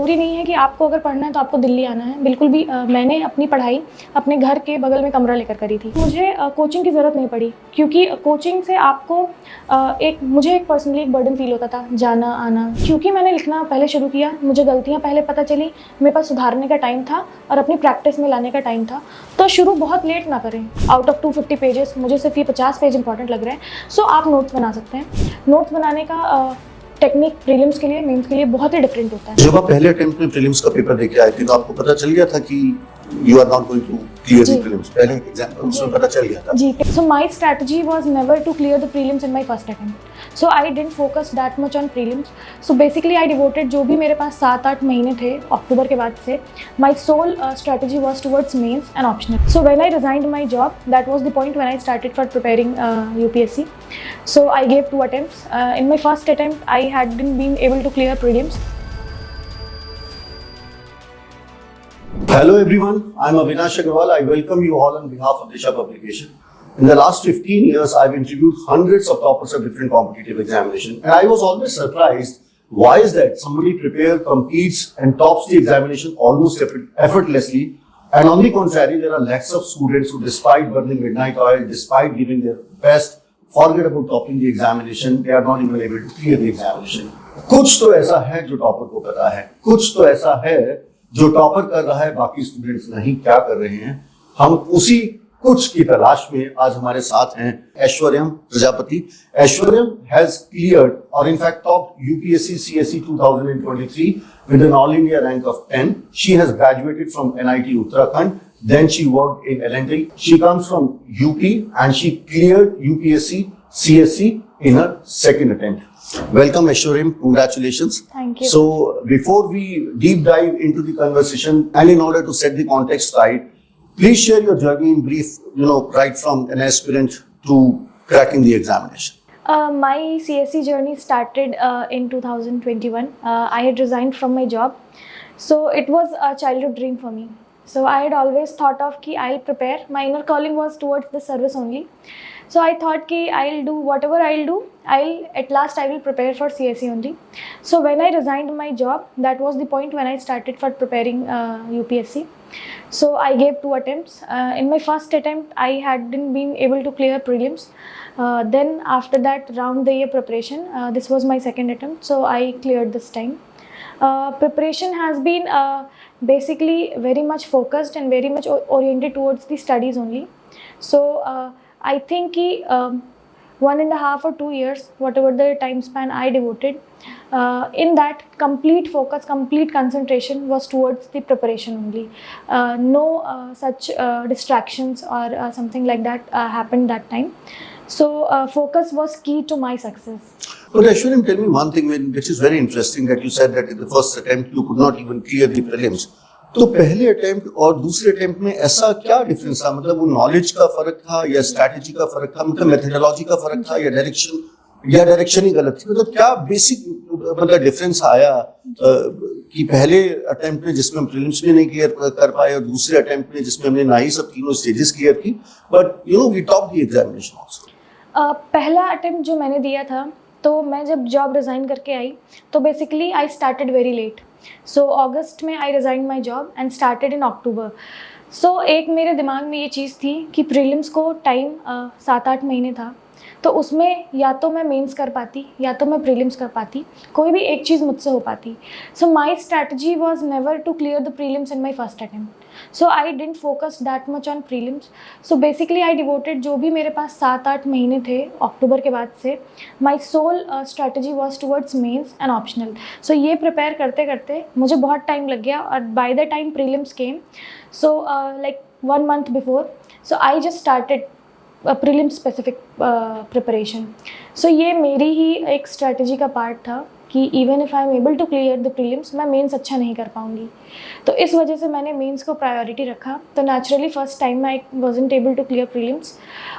ज़रूरी नहीं है कि आपको अगर पढ़ना है तो आपको दिल्ली आना है, बिल्कुल भी। मैंने अपनी पढ़ाई अपने घर के बगल में कमरा लेकर करी थी। मुझे कोचिंग की ज़रूरत नहीं पड़ी, क्योंकि कोचिंग से आपको मुझे एक पर्सनली एक बर्डन फील होता था जाना आना। क्योंकि मैंने लिखना पहले शुरू किया, मुझे गलतियाँ पहले पता चली, मेरे पास सुधारने का टाइम था और अपनी प्रैक्टिस में लाने का टाइम था। तो शुरू बहुत लेट ना करें। आउट ऑफ 250 पेजेस मुझे सिर्फ ये 50 पेज इंपॉर्टेंट लग रहे हैं। सो आप नोट्स बना सकते हैं। नोट्स बनाने का टेक्निक प्रीलिम्स के लिए, मेंस के लिए बहुत ही डिफरेंट होता है। जब आप पहले अटेम्प्ट में प्रीलिम्स का पेपर देके आए थे तो आपको पता चल गया था कि you are not going to clear the prelims? पहले एग्जाम उसमें पता चल गया था? जी। So my strategy was never to clear the prelims in my first attempt. So I didn't focus that much on prelims. So basically I devoted, जो भी मेरे पास 7-8 महीने थे अक्टूबर के बाद से, my soul strategy was towards mains and optional. So when I resigned my job, that was the point when I started for preparing UPSC. So I gave 2 attempts. In my first attempt, I hadn't been able to clear prelims. Hello everyone, I'm Avinash Agarwal. I welcome you all on behalf of Disha Publication. In the last 15 years, I've interviewed hundreds of toppers of different competitive examinations, and I was always surprised. Why is that somebody prepares, competes, and tops the examination almost effortlessly, and on the contrary, there are lakhs of students who, despite burning midnight oil, despite giving their best, forget about topping the examination. They are not even able to clear the examination. कुछ तो ऐसा है जो topper को पता है, कुछ तो ऐसा है जो टॉपर कर रहा है, बाकी स्टूडेंट्स नहीं क्या कर रहे हैं। हम उसी कुछ की तलाश में आज हमारे साथ हैं ऐश्वर्यम प्रजापति। ऐश्वर्यम हैज क्लियर्ड और in fact topped UPSC CSE 2023 with an all India rank of 10. She has graduated from NIT Uttarakhand. Then she worked in L&T. She comes from UP and she cleared UPSC CSE in her second attempt. Welcome Aishwaryam, congratulations. Thank you. So before we deep dive into the conversation and in order to set the context right, please share your journey in brief, right from an aspirant to cracking the examination. My CSE journey started in 2021. I had resigned from my job. So it was a childhood dream for me. So I had always thought of कि I'll prepare. My inner calling was towards the service only. So I thought कि I'll do whatever I'll do. At last I will prepare for CSE only. So when I resigned my job, that was the point when I started for preparing UPSC. So I gave 2 attempts. In my first attempt, I hadn't been able to clear prelims. Then after that, round the year preparation, this was my second attempt. So I cleared this time. Preparation has been basically very much focused and very much oriented towards the studies only. So I think कि 1.5 or 2 years, whatever the time span I devoted, in that complete focus, complete concentration was towards the preparation only. No such distractions or something like that happened that time. So focus was key to my success. But Aishwaryam, tell me one thing which is very interesting, that you said that in the first attempt you could not even clear the prelims. तो पहले attempt और दूसरे attempt में ऐसा क्या difference था? मतलब वो नॉलेज का फर्क था या स्ट्रैटेजी का फर्क था, मतलब मेथोडोलॉजी का फर्क था या डायरेक्शन ही गलत थी? मतलब क्या बेसिक मतलब डिफरेंस आया कि पहले अटेम्प्ट में जिसमें हम प्रीलिम्स भी नहीं क्लियर कर पाए और दूसरे अटेम्प्ट में जिसमें हमने ना ही सब तीनों स्टेजेस क्लियर की, but we top the examination also? पहला अटेम्प्ट जो मैंने दिया था, तो मैं जब जॉब रिज़ाइन करके आई तो basically I started very late. So अगस्त में I resign my job and started in October. So एक मेरे दिमाग में ये चीज़ थी कि प्रीलिम्स को टाइम 7-8 महीने था, तो उसमें या तो मैं मेंस कर पाती या तो मैं प्रीलिम्स कर पाती, कोई भी एक चीज़ मुझसे हो पाती. So my strategy was never to clear the prelims in my first attempt. So I didn't focus that much on prelims. So basically I devoted, जो भी मेरे पास 7-8 महीने थे अक्टूबर के बाद से, my sole strategy was towards mains and optional. So ये prepare करते करते मुझे बहुत टाइम लग गया और by the time prelims came, so like 1 month before, so I just started prelim specific preparation. So ये मेरी ही एक स्ट्रैटेजी का पार्ट था कि even if I am able to clear the prelims, मैं मेंस अच्छा नहीं कर पाऊँगी. तो इस वजह से मैंने मेंस को प्रायोरिटी रखा. तो naturally first time I wasn't able to clear prelims.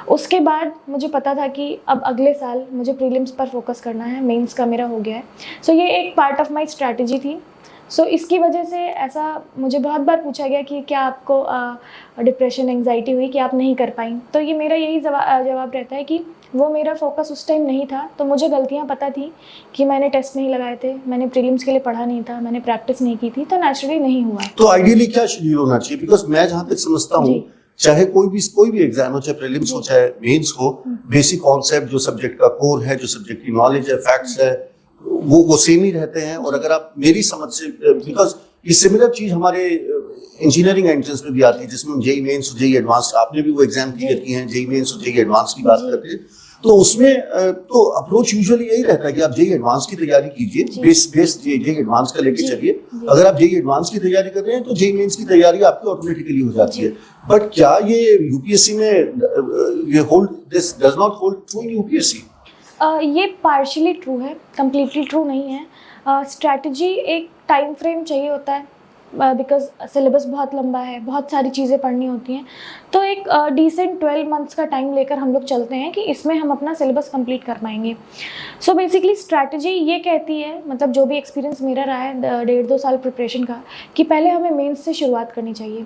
उसके बाद मुझे पता था कि अब अगले साल मुझे प्रीलिम्स पर फोकस करना है, मेंस का मेरा हो गया है. सो ये एक पार्ट ऑफ माई स्ट्रैटेजी थी. सो इसकी वजह से ऐसा मुझे बहुत बार पूछा गया कि क्या आपको डिप्रेशन एंग्जाइटी हुई कि आप नहीं कर पाई. तो ये मेरा यही जवाब रहता है कि वो मेरा फोकस उस टाइम नहीं था। तो मुझे गलतियाँ पता थी कि मैंने टेस्ट नहीं लगाए थे, मैंने प्रीलिम्स के लिए पढ़ा नहीं था, मैंने प्रैक्टिस नहीं की थी, तो नेचुरली नहीं हुआ। तो आइडियली क्या शेड्यूल होना चाहिए? बिकॉज मैं जहां तक समझता हूँ, जी। चाहे कोई भी एग्जाम हो, चाहे प्रीलिम्स हो चाहे मेंस हो, बेसिक कॉन्सेप्ट जो सब्जेक्ट का कोर है, जो सब्जेक्ट की नॉलेज है, फैक्ट्स है, वो सेम ही रहते हैं। और अगर आप मेरी समझ से, बिकॉज ये सिमिलर चीज हमारे इंजीनियरिंग एंट्रेंस में भी आती है, जिसमें जेई मेंस जेई एडवांस, आपने भी वो एग्जाम क्लियर किए हैं, जेई मेंस जेई एडवांस की बात करते हैं, तो उसमें तो अप्रोच यूजुअली यही रहता है कि आप जेई एडवांस की तैयारी कीजिए, बेस जेई एडवांस का लेके चलिए। अगर आप जेई एडवांस की तैयारी कर रहे हैं तो जेई मेंस की तैयारी आपकी ऑटोमेटिकली हो जाती है। बट क्या ये यूपीएससी में ये hold this does not hold true in UPSC? ये पार्शियली ट्रू है, कम्प्लीटली ट्रू नहीं है। स्ट्रैटेजी एक टाइम फ्रेम चाहिए होता है, बिकॉज सिलेबस बहुत लंबा है, बहुत सारी चीज़ें पढ़नी होती हैं। तो एक डिसेंट 12 मंथ्स का टाइम लेकर हम लोग चलते हैं कि इसमें हम अपना सिलेबस कंप्लीट कर पाएंगे। सो बेसिकली स्ट्रैटेजी ये कहती है, मतलब जो भी एक्सपीरियंस मेरा रहा है 1.5-2 साल प्रिपरेशन का, कि पहले हमें मेंस से शुरुआत करनी चाहिए।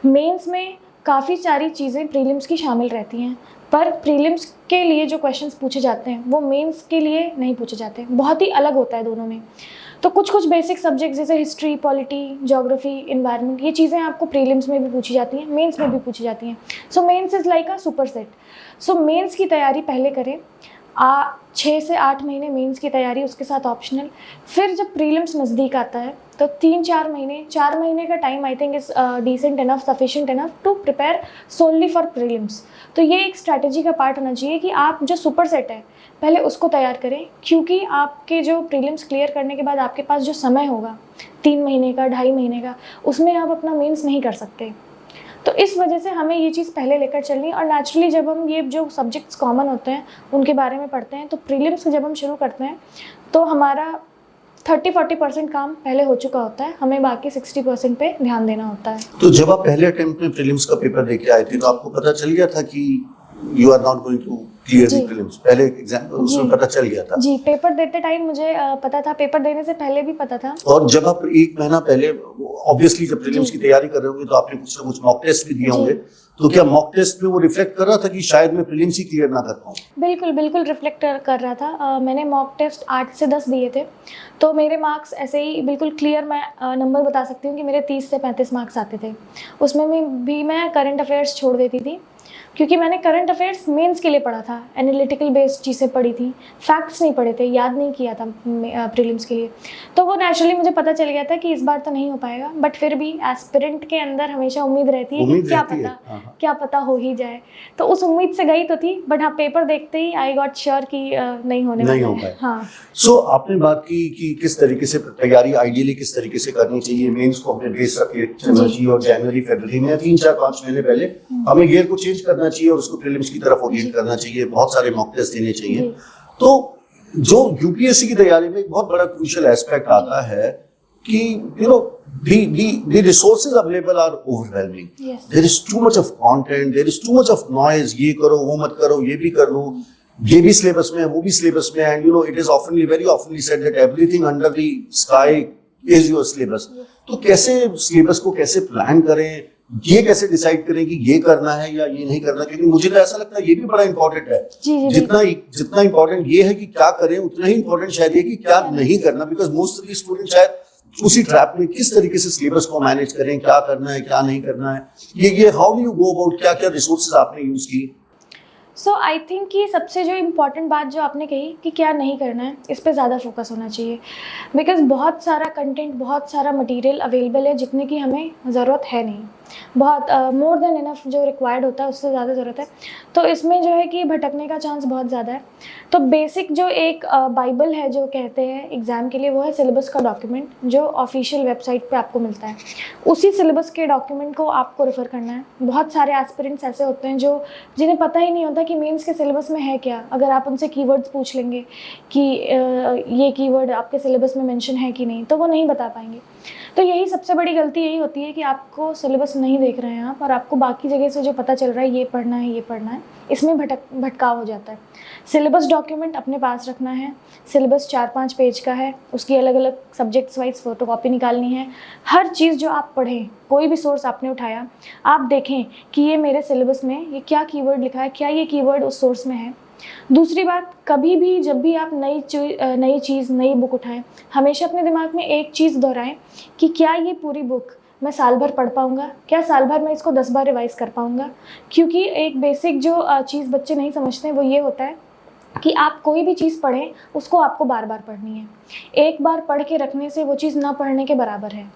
मेंस में काफ़ी सारी चीज़ें प्रीलिम्स की शामिल रहती हैं, पर प्रीलिम्स के लिए जो क्वेश्चंस पूछे जाते हैं वो मेंस के लिए नहीं पूछे जाते, बहुत ही अलग होता है दोनों में। तो कुछ बेसिक सब्जेक्ट्स जैसे हिस्ट्री, पॉलिटी, ज्योग्राफी, इन्वायरमेंट, ये चीज़ें आपको प्रीलिम्स में भी पूछी जाती हैं, मेंस में भी पूछी जाती हैं। So mains is like a super set. So mains की तैयारी पहले करें, 6 से 8 महीने मेंस की तैयारी, उसके साथ ऑप्शनल। फिर जब प्रीलिम्स नज़दीक आता है तो 4 महीने का time I think is decent enough, sufficient enough to prepare solely for prelims. तो ये एक स्ट्रैटेजी का पार्ट होना चाहिए कि आप जो सुपर सेट है पहले उसको तैयार करें, क्योंकि आपके जो प्रीलिम्स क्लियर करने के बाद आपके पास जो समय होगा 3 महीने का, 2.5 महीने का, उसमें आप अपना मेंस नहीं कर सकते। तो इस वजह से हमें ये चीज़ पहले लेकर चलनी। और नेचुरली जब हम ये जो सब्जेक्ट्स कॉमन होते हैं उनके बारे में पढ़ते हैं, तो प्रीलिम्स जब हम शुरू करते हैं तो हमारा 30-40% काम पहले हो चुका होता है, हमें बाकी 60% पे ध्यान देना होता है। तो जब आप पहले अटेम्प्ट में प्रीलिम्स का पेपर देके आए थे तो आपको पता चल गया था कि you are not going to clear the prelims? पहले एग्जाम उसमें पता चल गया था? जी, पेपर देते टाइम मुझे पता था, पेपर देने से पहले भी पता था। और जब आप 1 महीना पहले, ऑब्वियसली जब प्रीलिम्स की तैयारी कर रहे होंगे तो आपने कुछ ना कुछ मॉक टेस्ट भी दिए होंगे, तो क्या मॉक टेस्ट में वो रिफ्लेक्ट कर रहा था कि शायद मैं प्रीलिम्स ही क्लियर ना कर पाऊँ? बिल्कुल रिफ्लेक्ट कर रहा था। मैंने मॉक टेस्ट 8 से 10 दिए थे, तो मेरे मार्क्स ऐसे ही बिल्कुल क्लियर, मैं नंबर बता सकती हूँ कि मेरे 30 से 35 मार्क्स आते थे। उसमें भी मैं करंट अफेयर्स छोड़ देती थी, क्योंकि मैंने करंट अफेयर्स मेंस के लिए पढ़ा था, एनालिटिकल बेस्ड चीज़ें पढ़ी थी, फैक्ट्स नहीं पढ़े थे, याद नहीं किया था प्रीलिम्स के लिए। तो वो नेचुरली मुझे पता चल गया था कि इस बार तो नहीं हो पाएगा, बट फिर भी एस्पिरेंट के अंदर हमेशा उम्मीद रहती है कि क्या पता हो ही जाए। तो उस उम्मीद से गई तो थी, बट हाँ, पेपर देखते ही आई गॉट श्योर कि नहीं होने वाला है। हाँ। सो आपने बात की कि किस तरीके से तैयारी आइडियली किस तरीके से करनी चाहिए, मेंस को अपने बेस रख के चलना चाहिए, और जनवरी फरवरी में 3-4-5 महीने पहले हमें गियर को चेंज करना चाहिए और उसको प्रीलिम्स की तरफ ओरिएंट करना चाहिए, बहुत सारे मॉक टेस्ट देने चाहिए। तो जो यूपीएससी की तैयारी में एक बहुत बड़ा क्रूशियल एस्पेक्ट आता है कि you know the resources available are overwhelming. Yes. There is too much of content, there is too much of noise, ये करो वो मत करो, ये भी कर लो, ये भी सिलेबस में है, वो भी सिलेबस में है, and you know it is very oftenly said that everything under the sky is your syllabus. तो कैसे सिलेबस को कैसे प्लान करें, ये कैसे डिसाइड करें कि ये करना है या ये नहीं करना? क्योंकि मुझे तो ऐसा लगता है ये भी बड़ा इंपॉर्टेंट है। जितना इंपॉर्टेंट ये है कि क्या करें, उतना ही इंपॉर्टेंट शायद ये कि क्या नहीं करना, because most of the student शायद उसी ट्रैप में किस तरीके से सिलेबस को मैनेज करें, क्या करना है क्या नहीं करना है, ये how do you go about, क्या क्या रिसोर्सेज आपने यूज की? सो आई थिंक कि सबसे जो इम्पॉर्टेंट बात जो आपने कही कि क्या नहीं करना है, इस पे ज़्यादा फोकस होना चाहिए, बिकॉज बहुत सारा कंटेंट, बहुत सारा मटेरियल अवेलेबल है जितने की हमें ज़रूरत है नहीं, बहुत मोर देन इनफ जो रिक्वायर्ड होता है उससे ज़्यादा ज़रूरत है। तो इसमें जो है कि भटकने का चांस बहुत ज़्यादा है। तो बेसिक जो एक बाइबल है जो कहते हैं एग्ज़ाम के लिए, वो है सिलेबस का डॉक्यूमेंट जो ऑफिशियल वेबसाइट पे आपको मिलता है। उसी सिलेबस के डॉक्यूमेंट को आपको रेफ़र करना है। बहुत सारे एस्पिरेंट्स ऐसे होते हैं जो जिन्हें पता ही नहीं होता कि मेंस के सिलेबस में है क्या। अगर आप उनसे कीवर्ड्स पूछ लेंगे कि ये कीवर्ड आपके सिलेबस में मेंशन है कि नहीं, तो वो नहीं बता पाएंगे। तो यही सबसे बड़ी गलती यही होती है कि आपको सिलेबस नहीं देख रहे हैं आप, और आपको बाकी जगह से जो पता चल रहा है ये पढ़ना है ये पढ़ना है, इसमें भटकाव हो जाता है। सिलेबस डॉक्यूमेंट अपने पास रखना है। सिलेबस 4-5 पेज का है, उसकी अलग अलग सब्जेक्ट्स वाइज फ़ोटोकॉपी निकालनी है। हर चीज़ जो आप पढ़ें, कोई भी सोर्स आपने उठाया, आप देखें कि ये मेरे सिलेबस में ये क्या कीवर्ड लिखा है, क्या ये कीवर्ड उस सोर्स में है। दूसरी बात, कभी भी जब भी आप नई चीज़ नई बुक उठाएं, हमेशा अपने दिमाग में एक चीज़ दोहराएं कि क्या ये पूरी बुक मैं साल भर पढ़ पाऊँगा, क्या साल भर मैं इसको 10 बार रिवाइज़ कर पाऊँगा। क्योंकि एक बेसिक जो चीज़ बच्चे नहीं समझते हैं वो ये होता है कि आप कोई भी चीज़ पढ़ें उसको आपको बार बार पढ़नी है। एक बार पढ़ के रखने से वो चीज़ ना पढ़ने के बराबर है।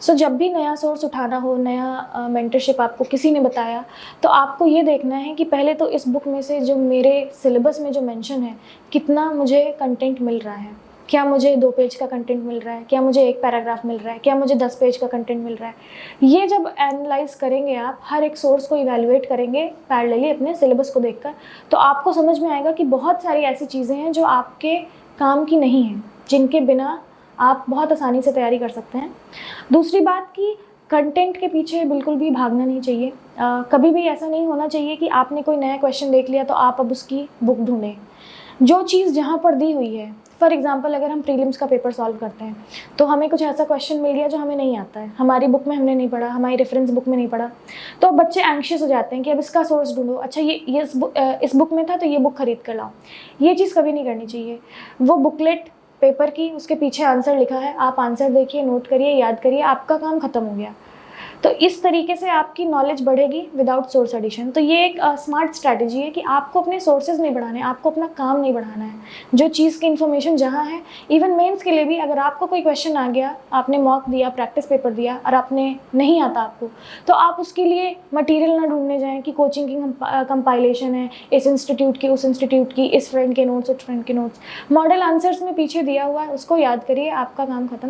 सो जब भी नया सोर्स उठाना हो, नया मेंटरशिप आपको किसी ने बताया, तो आपको ये देखना है कि पहले तो इस बुक में से जो मेरे सिलेबस में जो मेंशन है, कितना मुझे कंटेंट मिल रहा है। क्या मुझे 2 पेज का कंटेंट मिल रहा है, क्या मुझे 1 पैराग्राफ मिल रहा है, क्या मुझे 10 पेज का कंटेंट मिल रहा है। ये जब एनालाइज़ करेंगे आप, हर एक सोर्स को इवैल्यूएट करेंगे पैरेलली अपने सिलेबस को देखकर, तो आपको समझ में आएगा कि बहुत सारी ऐसी चीज़ें हैं जो आपके काम की नहीं हैं, जिनके बिना आप बहुत आसानी से तैयारी कर सकते हैं। दूसरी बात कि कंटेंट के पीछे बिल्कुल भी भागना नहीं चाहिए। कभी भी ऐसा नहीं होना चाहिए कि आपने कोई नया क्वेश्चन देख लिया तो आप अब उसकी बुक ढूंढें। जो चीज़ जहाँ पर दी हुई है, फॉर एग्जांपल अगर हम प्रीलिम्स का पेपर सॉल्व करते हैं तो हमें कुछ ऐसा क्वेश्चन मिल गया जो हमें नहीं आता है, हमारी बुक में हमने नहीं पढ़ा, हमारी रेफरेंस बुक में नहीं पढ़ा, तो बच्चे एंग्शियस हो जाते हैं कि अब इसका सोर्स ढूंढो। अच्छा, ये इस बुक में था तो ये बुक खरीद कर लाओ। ये चीज़ कभी नहीं करनी चाहिए। वो बुकलेट पेपर की, उसके पीछे आंसर लिखा है, आप आंसर देखिए, नोट करिए, याद करिए, आपका काम ख़त्म हो गया। तो इस तरीके से आपकी नॉलेज बढ़ेगी विदाउट सोर्स एडिशन। तो ये एक स्मार्ट स्ट्रैटेजी है कि आपको अपने सोर्सेज नहीं बढ़ाने, आपको अपना काम नहीं बढ़ाना है। जो चीज़ की इन्फॉर्मेशन जहाँ है, इवन मेंस के लिए भी, अगर आपको कोई क्वेश्चन आ गया, आपने मॉक दिया, प्रैक्टिस पेपर दिया और आपने नहीं आता आपको, तो आप उसके लिए मटेरियल ना ढूंढने जाएँ कि कोचिंग की कंपाइलेशन है, इस इंस्टीट्यूट की, उस इंस्टीट्यूट की, इस फ्रेंड के नोट्स, उस फ्रेंड के नोट्स। मॉडल आंसर्स में पीछे दिया हुआ है, उसको याद करिए, आपका काम ख़त्म।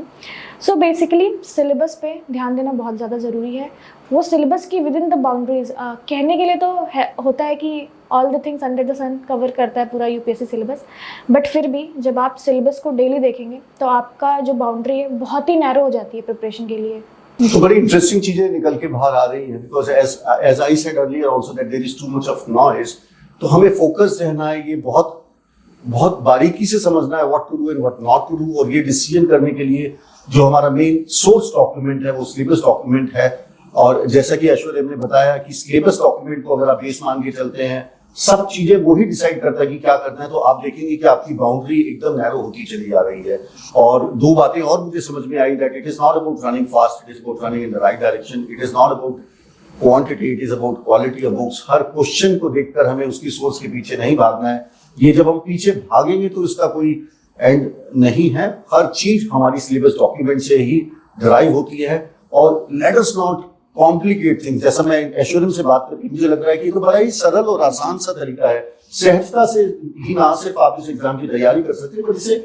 सो बेसिकली सिलेबस पे ध्यान देना बहुत ज़्यादा ज़रूरी है। वो सिलेबस की विद इन द बाउंड्रीज, कहने के लिए तो होता है कि all the things under the sun cover करता है पूरा यूपीएससी सिलेबस, बट फिर भी जब आप सिलेबस को डेली देखेंगे तो आपका जो बाउंड्री है बहुत ही नैरो हो जाती है प्रिपरेशन के लिए। तो बड़ी इंटरेस्टिंग चीजें निकल के बाहर आ रही हैं, because as I said earlier also that there is too much of noise. तो हमें फोकस रहना है, ये बहुत बहुत बारीकी से समझना है what to do and what not to do. और ये डिसीजन करने के लिए जो हमारा मेन सोर्स डॉक्यूमेंट है वो सिलेबस डॉक्यूमेंट है। और जैसा कि ऐश्वर्या ने बताया कि सिलेबस डॉक्यूमेंट को अगर आप बेस मान के चलते हैं, सब चीजें वही डिसाइड करता है कि क्या करना है, तो आप देखेंगे कि आपकी बाउंड्री एकदम नैरो होती चली आ रही है। और दो बातें और मुझे समझ में आई, that it is not about running fast, it is about running in the right direction. It is not about quantity, it is about quality of books. हर क्वेश्चन को देखकर हमें उसकी सोर्स के पीछे नहीं भागना है। ये जब हम पीछे भागेंगे तो इसका कोई एंड नहीं है। हर चीज हमारी सिलेबस डॉक्यूमेंट से ही ड्राइव होती है। और let us not complicate things. जैसा मैं ऐश्वर्या से बात करके मुझे लग रहा है कि ये तो बड़ा ही सरल और आसान सा तरीका है। सहजता से ही ना सिर्फ आप इस एग्जाम की तैयारी कर सकते हैं, बट इसे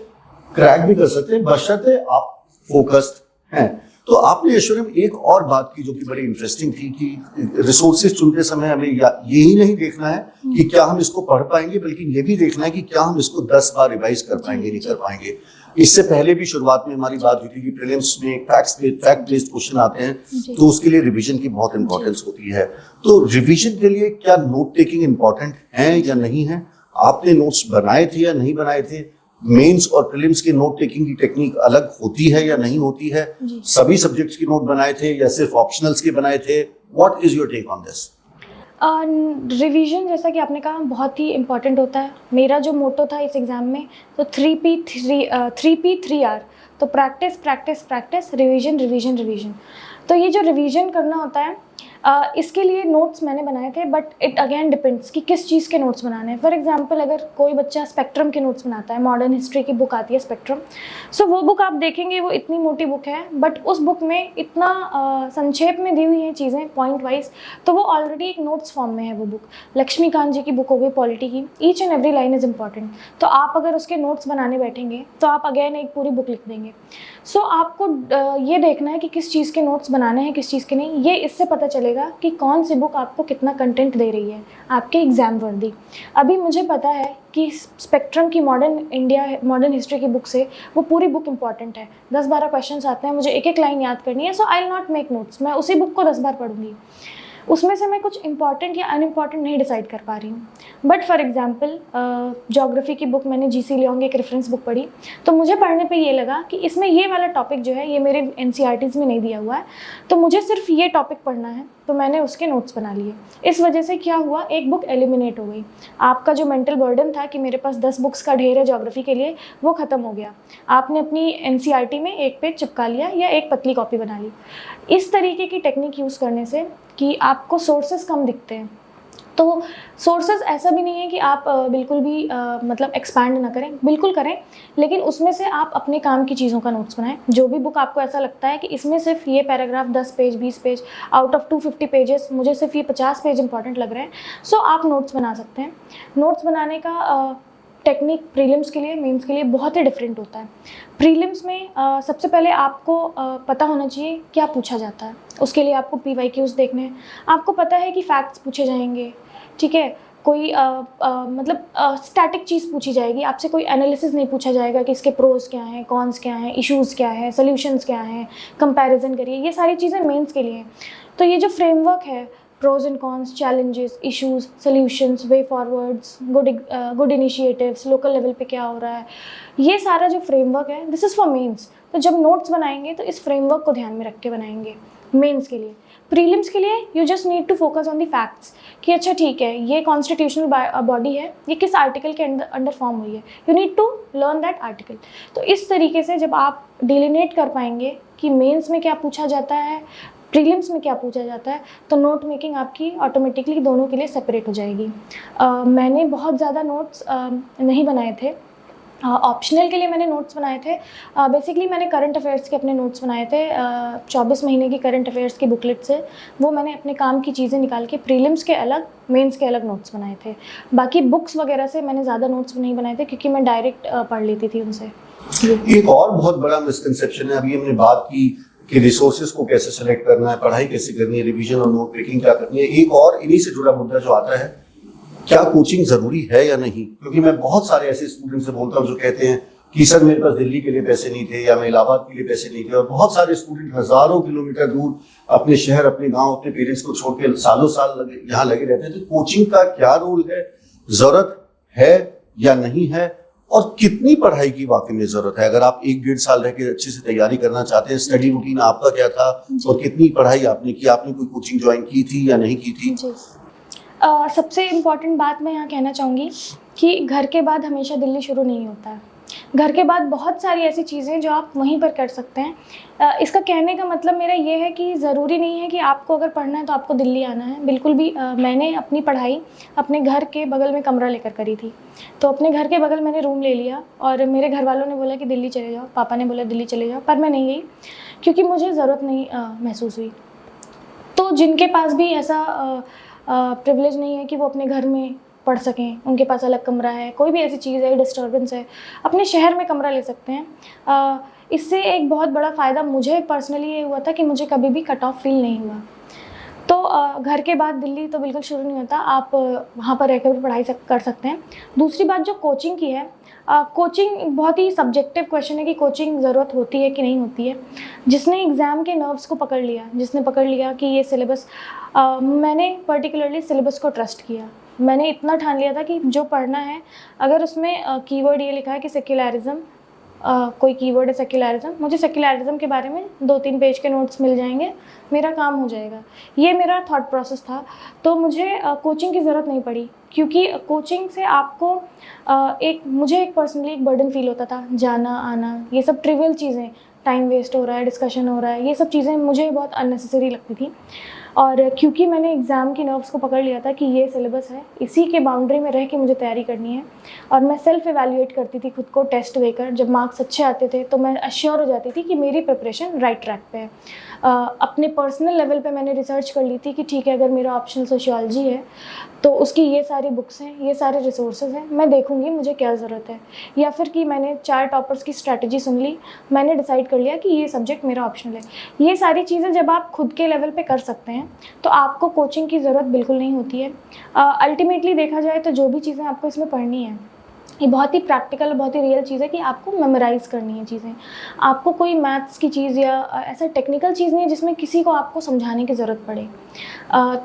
क्रैक भी कर सकते हैं, बशर्ते आप फोकस्ड हैं। तो आपने ऐश्वर्या एक और बात की जो कि बड़ी इंटरेस्टिंग थी कि रिसोर्सेज चुनते समय हमें यही नहीं देखना है कि क्या हम इसको पढ़ पाएंगे, बल्कि ये भी देखना है कि क्या हम इसको 10 बार रिवाइज कर पाएंगे, नहीं कर पाएंगे। इससे पहले भी शुरुआत में हमारी बात हुई थी कि प्रीलिम्स में फैक्ट बेस्ड क्वेश्चन आते हैं, तो उसके लिए रिवीजन की बहुत इंपॉर्टेंस होती है। तो रिवीजन के लिए क्या नोट टेकिंग इंपॉर्टेंट है या नहीं है? आपने नोट्स बनाए थे या नहीं बनाए थे? मेंस और प्रीलिम्स के नोट टेकिंग की टेक्निक अलग होती है या नहीं होती है? सभी सब्जेक्ट्स के नोट बनाए थे या सिर्फ ऑप्शनल्स के बनाए थे? What is your take on this? Revision, जैसा कि आपने कहा, बहुत ही इम्पॉर्टेंट होता है। मेरा जो मोटो था इस एग्ज़ाम में, तो 3P3R, तो practice practice practice, revision revision revision. तो ये जो रिवीजन करना होता है, इसके लिए नोट्स मैंने बनाए थे, बट इट अगेन डिपेंड्स कि किस चीज़ के नोट्स बनाने हैं। फॉर एग्जांपल अगर कोई बच्चा स्पेक्ट्रम के नोट्स बनाता है, मॉडर्न हिस्ट्री की बुक आती है स्पेक्ट्रम, सो वो बुक आप देखेंगे वो इतनी मोटी बुक है, बट उस बुक में इतना संक्षेप में दी हुई हैं चीज़ें पॉइंट वाइज, तो वो ऑलरेडी एक नोट्स फॉर्म में है वो बुक। लक्ष्मीकांत जी की बुक हो गई पॉलिटी की, each and every line is important. तो आप अगर उसके नोट्स बनाने बैठेंगे तो आप अगेन एक पूरी बुक लिख देंगे। सो आपको ये देखना है कि किस चीज़ के नोट्स बनाने हैं, किस चीज़ के नहीं। ये इससे पता चलेगा कि कौन सी बुक आपको कितना कंटेंट दे रही है आपके एग्ज़ाम वर्दी। अभी मुझे पता है कि स्पेक्ट्रम की मॉडर्न हिस्ट्री की बुक से वो पूरी बुक इंपॉर्टेंट है। 10-12 क्वेश्चंस आते हैं, मुझे एक एक लाइन याद करनी है, so I will not make notes, मैं उसी बुक को 10 बार पढ़ूंगी। उसमें से मैं कुछ इंपॉर्टेंट या अनइम्पॉर्टेंट नहीं डिसाइड कर पा रही हूँ। बट फॉर एग्जांपल ज्योग्राफी की बुक मैंने जीसी लियोंग एक रेफरेंस बुक पढ़ी, तो मुझे पढ़ने पे ये लगा कि इसमें ये वाला टॉपिक जो है ये मेरे एनसीईआरटीज़ में नहीं दिया हुआ है, तो मुझे सिर्फ ये टॉपिक पढ़ना है, तो मैंने उसके नोट्स बना लिए। इस वजह से क्या हुआ, एक बुक एलिमिनेट हो गई। आपका जो मेंटल बर्डन था कि मेरे पास 10 बुक्स का ढेर है ज्योग्राफी के लिए, वो ख़त्म हो गया। आपने अपनी एनसीईआरटी में एक पेज चिपका लिया या एक पतली कॉपी बना ली। इस तरीके की टेक्निक यूज़ करने से कि आपको सोर्सेज कम दिखते हैं, तो सोर्सेज ऐसा भी नहीं है कि आप बिल्कुल भी मतलब एक्सपैंड ना करें, बिल्कुल करें, लेकिन उसमें से आप अपने काम की चीज़ों का नोट्स बनाएं। जो भी बुक आपको ऐसा लगता है कि इसमें सिर्फ ये paragraph 10 page 20 page out of 250 pages मुझे सिर्फ ये 50 पेज इंपॉर्टेंट लग रहे हैं, सो आप नोट्स बना सकते हैं। नोट्स बनाने का टेक्निक प्रीलिम्स के लिए, मेंस के लिए बहुत ही डिफरेंट होता है। प्रीलिम्स में सबसे पहले आपको पता होना चाहिए क्या पूछा जाता है। उसके लिए आपको PYQs देखने हैं। आपको पता है कि फैक्ट्स पूछे जाएंगे, ठीक है, कोई मतलब स्टैटिक चीज़ पूछी जाएगी, आपसे कोई एनालिसिस नहीं पूछा जाएगा कि इसके प्रोज क्या हैं, कॉन्स क्या हैं, इश्यूज़ क्या है, सोल्यूशंस क्या हैं, कंपैरिजन करिए। ये सारी चीज़ें मेंस के लिए हैं। तो ये जो फ्रेमवर्क है, pros and cons, challenges, issues, solutions, way forwards, good initiatives, local level पे क्या हो रहा है, ये सारा जो फ्रेमवर्क है, दिस इज़ फॉर मेंस। तो जब नोट्स बनाएंगे तो इस फ्रेमवर्क को ध्यान में रख के बनाएंगे मेंस के लिए। प्रीलिम्स के लिए you just need to focus on the facts कि अच्छा ठीक है, ये कॉन्स्टिट्यूशनल बॉडी है, ये किस आर्टिकल के अंडर फॉर्म हुई है, you need to learn that article. तो इस तरीके से जब आप डिलिनेट कर पाएंगे कि मेंस में क्या पूछा जाता है, प्रीलिम्स में क्या पूछा जाता है, तो नोट मेकिंग आपकी ऑटोमेटिकली दोनों के लिए सेपरेट हो जाएगी। मैंने बहुत ज़्यादा नोट्स नहीं बनाए थे। ऑप्शनल के लिए मैंने नोट्स बनाए थे। बेसिकली मैंने करंट अफेयर्स के अपने नोट्स बनाए थे। 24 महीने की करंट अफेयर्स की बुकलेट से वो मैंने अपने काम की चीज़ें निकाल के प्रीलिम्स के अलग, मेंस के अलग नोट्स बनाए थे। बाकी बुक्स वगैरह से मैंने ज़्यादा नोट्स नहीं बनाए थे क्योंकि मैं डायरेक्ट पढ़ लेती थी उनसे। एक और बहुत बड़ा मिसकंसेप्शन है, अभी हमने बात की कि रिसोर्सेज को कैसे सेलेक्ट करना है, पढ़ाई कैसे करनी है, रिवीजन और नोट मेकिंग क्या करनी है। एक और इन्हीं से जुड़ा मुद्दा जो आता है, क्या कोचिंग जरूरी है या नहीं? क्योंकि मैं बहुत सारे ऐसे स्टूडेंट से बोलता हूँ जो कहते हैं कि सर मेरे पास दिल्ली के लिए पैसे नहीं थे या मैं इलाहाबाद के लिए पैसे नहीं थे, और बहुत सारे स्टूडेंट हजारों किलोमीटर दूर अपने शहर, अपने गांव, अपने पेरेंट्स को छोड़ के सालों साल यहाँ लगे रहते हैं। तो कोचिंग का क्या रोल है, जरूरत है या नहीं है, और कितनी पढ़ाई की वाकई में जरूरत है? अगर आप 1-1.5 साल रह के अच्छे से तैयारी करना चाहते हैं, स्टडी रूटीन आपका क्या था और कितनी पढ़ाई आपने की? आपने कोई कोचिंग ज्वाइन की थी या नहीं की थी? सबसे इम्पॉर्टेंट बात मैं यहाँ कहना चाहूँगी कि घर के बाद हमेशा दिल्ली शुरू नहीं होता है। घर के बाद बहुत सारी ऐसी चीज़ें जो आप वहीं पर कर सकते हैं। इसका कहने का मतलब मेरा ये है कि ज़रूरी नहीं है कि आपको अगर पढ़ना है तो आपको दिल्ली आना है, बिल्कुल भी। मैंने अपनी पढ़ाई अपने घर के बगल में कमरा लेकर करी थी। तो अपने घर के बगल मैंने रूम ले लिया और मेरे घर वालों ने बोला कि दिल्ली चले जाओ, पापा ने बोला दिल्ली चले जाओ, पर मैं नहीं गई क्योंकि मुझे ज़रूरत नहीं महसूस हुई। तो जिनके पास भी ऐसा प्रिविलेज नहीं है कि वो अपने घर में पढ़ सकें, उनके पास अलग कमरा है, कोई भी ऐसी चीज़ है, डिस्टर्बेंस है, अपने शहर में कमरा ले सकते हैं। इससे एक बहुत बड़ा फ़ायदा मुझे पर्सनली ये हुआ था कि मुझे कभी भी कट ऑफ फील नहीं हुआ। तो घर के बाद दिल्ली तो बिल्कुल शुरू नहीं होता, आप वहाँ पर रहकर भी पढ़ाई कर सकते हैं। दूसरी बात जो कोचिंग की है, कोचिंग बहुत ही सब्जेक्टिव क्वेश्चन है कि कोचिंग ज़रूरत होती है कि नहीं होती है। जिसने एग्ज़ाम के नर्व्स को पकड़ लिया, जिसने पकड़ लिया कि ये सिलेबस, मैंने पर्टिकुलरली सिलेबस को ट्रस्ट किया। मैंने इतना ठान लिया था कि जो पढ़ना है, अगर उसमें कीवर्ड ये लिखा है कि सेक्युलरिज्म, कोई कीवर्ड है सेक्युलरिज्म, मुझे सेक्युलरिज्म के बारे में 2-3 पेज के नोट्स मिल जाएंगे, मेरा काम हो जाएगा। ये मेरा थॉट प्रोसेस था। तो मुझे कोचिंग की ज़रूरत नहीं पड़ी क्योंकि कोचिंग से आपको मुझे एक पर्सनली एक बर्डन फील होता था, जाना आना, ये सब ट्रिवियल चीज़ें, टाइम वेस्ट हो रहा है, डिस्कशन हो रहा है, ये सब चीज़ें मुझे बहुत अननेसेसरी लगती थी। और क्योंकि मैंने एग्ज़ाम की नर्व्स को पकड़ लिया था कि ये सिलेबस है, इसी के बाउंड्री में रह के मुझे तैयारी करनी है, और मैं सेल्फ एवेल्यूएट करती थी खुद को टेस्ट देकर। जब मार्क्स अच्छे आते थे तो मैं अश्योर हो जाती थी कि मेरी प्रिपरेशन राइट ट्रैक पे है। अपने पर्सनल लेवल पे मैंने रिसर्च कर ली थी कि ठीक है, अगर मेरा ऑप्शनल सोशियोलॉजी है तो उसकी ये सारी बुक्स हैं, ये सारे रिसोर्सेज हैं, मैं देखूंगी मुझे क्या ज़रूरत है। या फिर कि मैंने 4 टॉपर्स की स्ट्रैटेजी सुन ली, मैंने डिसाइड कर लिया कि ये सब्जेक्ट मेरा ऑप्शनल है। ये सारी चीज़ें जब आप खुद के लेवल पे कर सकते हैं तो आपको कोचिंग की ज़रूरत बिल्कुल नहीं होती है। अल्टीमेटली देखा जाए तो जो भी चीज़ें आपको इसमें पढ़नी है, ये बहुत ही प्रैक्टिकल और बहुत ही रियल चीज़ है कि आपको मेमोराइज़ करनी है चीज़ें। आपको कोई मैथ्स की चीज़ या ऐसा टेक्निकल चीज़ नहीं है जिसमें किसी को आपको समझाने की ज़रूरत पड़े।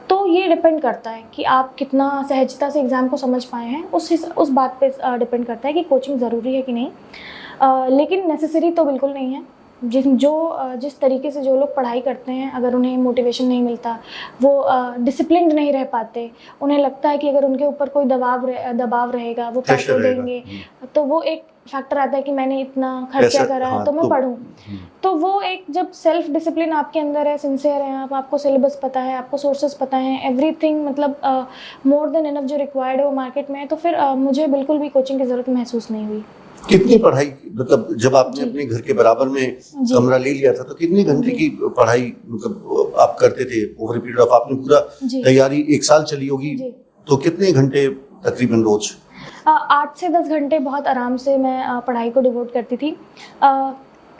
तो ये डिपेंड करता है कि आप कितना सहजता से एग्ज़ाम को समझ पाए हैं, उस बात पे डिपेंड करता है कि कोचिंग ज़रूरी है कि नहीं। लेकिन नेसेसरी तो बिल्कुल नहीं है। जिस तरीके से जो लोग पढ़ाई करते हैं, अगर उन्हें मोटिवेशन नहीं मिलता, वो डिसिप्लिन्ड नहीं रह पाते, उन्हें लगता है कि अगर उनके ऊपर कोई दबाव रहेगा, वो पैसे देंगे, तो वो एक फैक्टर आता है कि मैंने इतना खर्चा करा है तो मैं पढ़ूं। तो वो एक जब सेल्फ डिसिप्लिन आपके अंदर है, सिंसियर है आप, आपको सिलेबस पता है, आपको सोर्सेज पता है, एवरीथिंग मतलब मोर देन इनफ जो रिक्वायर्ड है वो मार्केट में है, तो फिर मुझे बिल्कुल भी कोचिंग की ज़रूरत महसूस नहीं हुई। कितनी पढ़ाई, मतलब जब आपने अपने घर के बराबर में कमरा ले लिया था तो कितने घंटे की पढ़ाई मतलब आप करते थे ओवर ए पीरियड ऑफ? आपने पूरा तैयारी 1 साल चली होगी, तो कितने घंटे तकरीबन रोज? 8 से 10 घंटे बहुत आराम से मैं पढ़ाई को डिवोट करती थी।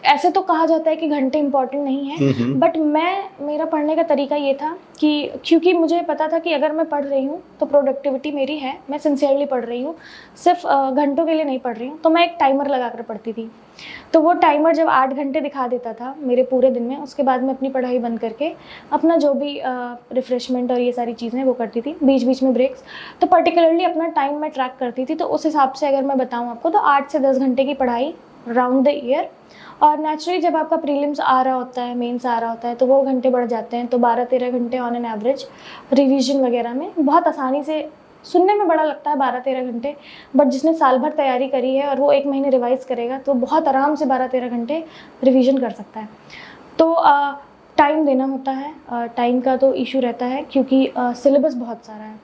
ऐसे तो कहा जाता है कि घंटे इंपॉर्टेंट नहीं है, बट मेरा पढ़ने का तरीका ये था कि क्योंकि मुझे पता था कि अगर मैं पढ़ रही हूँ तो प्रोडक्टिविटी मेरी है, मैं सिंसियरली पढ़ रही हूँ, सिर्फ घंटों के लिए नहीं पढ़ रही हूँ, तो मैं एक टाइमर लगा कर पढ़ती थी। तो वो टाइमर जब 8 घंटे दिखा देता था मेरे पूरे दिन में, उसके बाद मैं अपनी पढ़ाई बंद करके अपना जो भी रिफ़्रेशमेंट और ये सारी चीज़ें वो करती थी, बीच बीच में ब्रेक्स। तो पर्टिकुलरली अपना टाइम मैं ट्रैक करती थी। तो उस हिसाब से अगर मैं बताऊँ आपको तो 8 से 10 घंटे की पढ़ाई राउंड द ईयर। और नेचुरली जब आपका प्रीलिम्स आ रहा होता है, मेंस आ रहा होता है, तो वो घंटे बढ़ जाते हैं, तो 12-13 घंटे ऑन एन एवरेज रिवीजन वगैरह में बहुत आसानी से। सुनने में बड़ा लगता है 12-13 घंटे, बट जिसने साल भर तैयारी करी है और वो 1 महीने रिवाइज़ करेगा तो बहुत आराम से 12-13 घंटे रिवीजन कर सकता है। तो टाइम देना होता है, टाइम का तो इशू रहता है क्योंकि सिलेबस बहुत सारा है।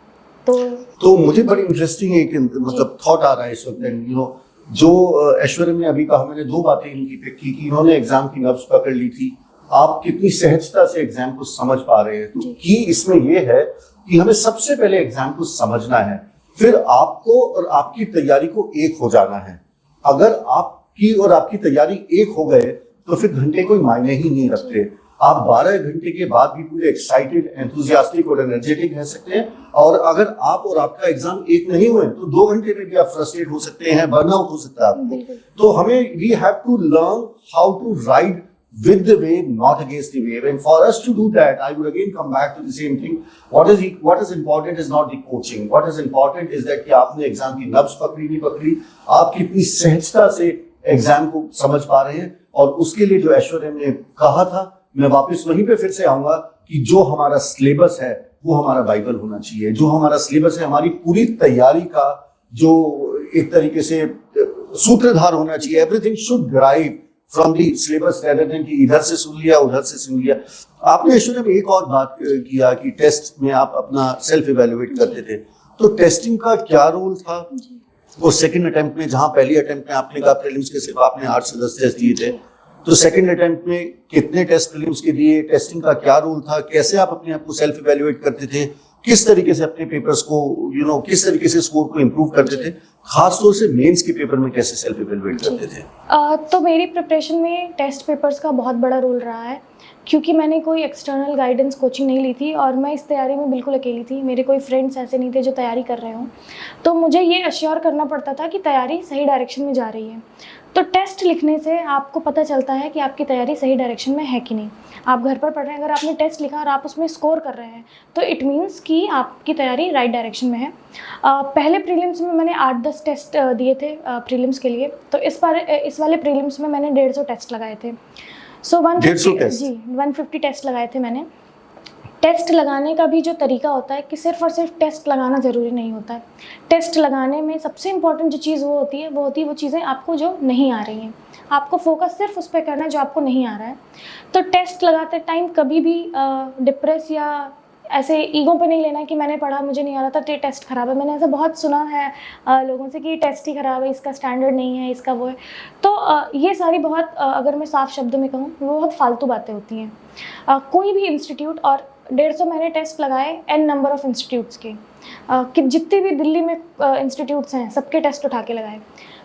तो मुझे बड़ी इंटरेस्टिंग एक मतलब थॉट आ रहा है इस वक्त, जो ऐश्वर्या ने अभी कहा, मैंने 2 बातें इनकी पिक की कि इन्होंने एग्जाम की नब्ज पकड़ ली थी, आप कितनी सहजता से एग्जाम को समझ पा रहे हैं। तो की इसमें यह है कि हमें सबसे पहले एग्जाम को समझना है, फिर आपको और आपकी तैयारी को एक हो जाना है। अगर आपकी और आपकी तैयारी एक हो गए तो फिर घंटे कोई मायने ही नहीं रखते। आप 12 घंटे के बाद भी पूरे एक्साइटेड, एंथुसियास्टिक और एनर्जेटिक रह सकते हैं, और अगर आप और आपका एग्जाम एक नहीं हुए तो 2 घंटे में भी आप फ्रस्ट्रेट हो सकते हैं, बर्नआउट हो सकता है आपको। तो हमें we have to learn how to ride with the wave, not against the wave. And for us to do that, I would again come back to the same thing. What is important is not the coaching. What is important is that कि आपने exam की नब्ज पकड़ी नहीं पकड़ी, आप कितनी सहजता से एग्जाम को समझ पा रहे हैं। और उसके लिए जो ऐश्वर्या ने कहा था, मैं वापस वहीं पे फिर से आऊंगा कि जो हमारा सिलेबस है वो हमारा बाइबल होना चाहिए। जो हमारा सिलेबस है, हमारी पूरी तैयारी का जो एक तरीके से सूत्रधार होना चाहिए। Everything should drive from the syllabus rather than कि इधर से सुन लिया उधर से सुन लिया। आपने ऐश्वर्या में एक और बात किया कि टेस्ट में आप अपना सेल्फ इवेल्युएट करते थे, तो टेस्टिंग का क्या रोल था? वो सेकंड अटेम्प्ट में, जहां पहली अटेम्प्ट में आपने कहा प्रीलिम्स के सिर्फ आपने 8 से 10 टेस्ट दिए थे, तो सेकंड अटेम्प्ट में कितने टेस्ट प्रीलिम्स के दिए? टेस्टिंग का क्या रोल था? कैसे आप अपने आप को सेल्फ इवेल्युएट करते थे? किस तरीके से अपने पेपर्स को किस तरीके से स्कोर को इम्प्रूव करते थे? खास तौर से मेंस के पेपर में कैसे सेल्फ इवेल्युएट करते थे? तो मेरी प्रिपरेशन में टेस्ट पेपर्स का बहुत बड़ा रोल रहा है, क्योंकि मैंने कोई एक्सटर्नल गाइडेंस कोचिंग नहीं ली थी और मैं इस तैयारी में बिल्कुल अकेली थी। मेरे कोई फ्रेंड्स ऐसे नहीं थे जो तैयारी कर रहे हों, तो मुझे ये अश्योर करना पड़ता था कि तैयारी सही डायरेक्शन में जा रही है। तो टेस्ट लिखने से आपको पता चलता है कि आपकी तैयारी सही डायरेक्शन में है कि नहीं। आप घर पर पढ़ रहे हैं, अगर आपने टेस्ट लिखा और आप उसमें स्कोर कर रहे हैं तो इट मीन्स कि आपकी तैयारी राइट डायरेक्शन में है। पहले प्रीलिम्स में मैंने 8-10 टेस्ट दिए थे प्रीलिम्स के लिए, तो इस वाले प्रीलिम्स में मैंने 150 टेस्ट लगाए थे। सो 150 टेस्ट लगाए थे मैंने। टेस्ट लगाने का भी जो तरीका होता है कि सिर्फ और सिर्फ टेस्ट लगाना ज़रूरी नहीं होता है। टेस्ट लगाने में सबसे इम्पॉर्टेंट जो चीज़ वो होती है वो चीज़ें आपको जो नहीं आ रही हैं। आपको फोकस सिर्फ उस पर करना है जो आपको नहीं आ रहा है। तो टेस्ट लगाते टाइम कभी भी डिप्रेस या ऐसे ईगो पे नहीं लेना है कि मैंने पढ़ा मुझे नहीं आ रहा था तो टेस्ट ख़राब है। मैंने ऐसा बहुत सुना है लोगों से कि टेस्ट ही ख़राब है, इसका स्टैंडर्ड नहीं है, इसका वो है। तो ये सारी बहुत अगर मैं साफ शब्दों में कहूँ वो बहुत फालतू बातें होती हैं। कोई भी इंस्टीट्यूट, और 150 मैंने टेस्ट लगाए n नंबर ऑफ़ इंस्टीट्यूट्स के, कि जितने भी दिल्ली में इंस्टीट्यूट्स हैं सबके टेस्ट उठा के लगाए।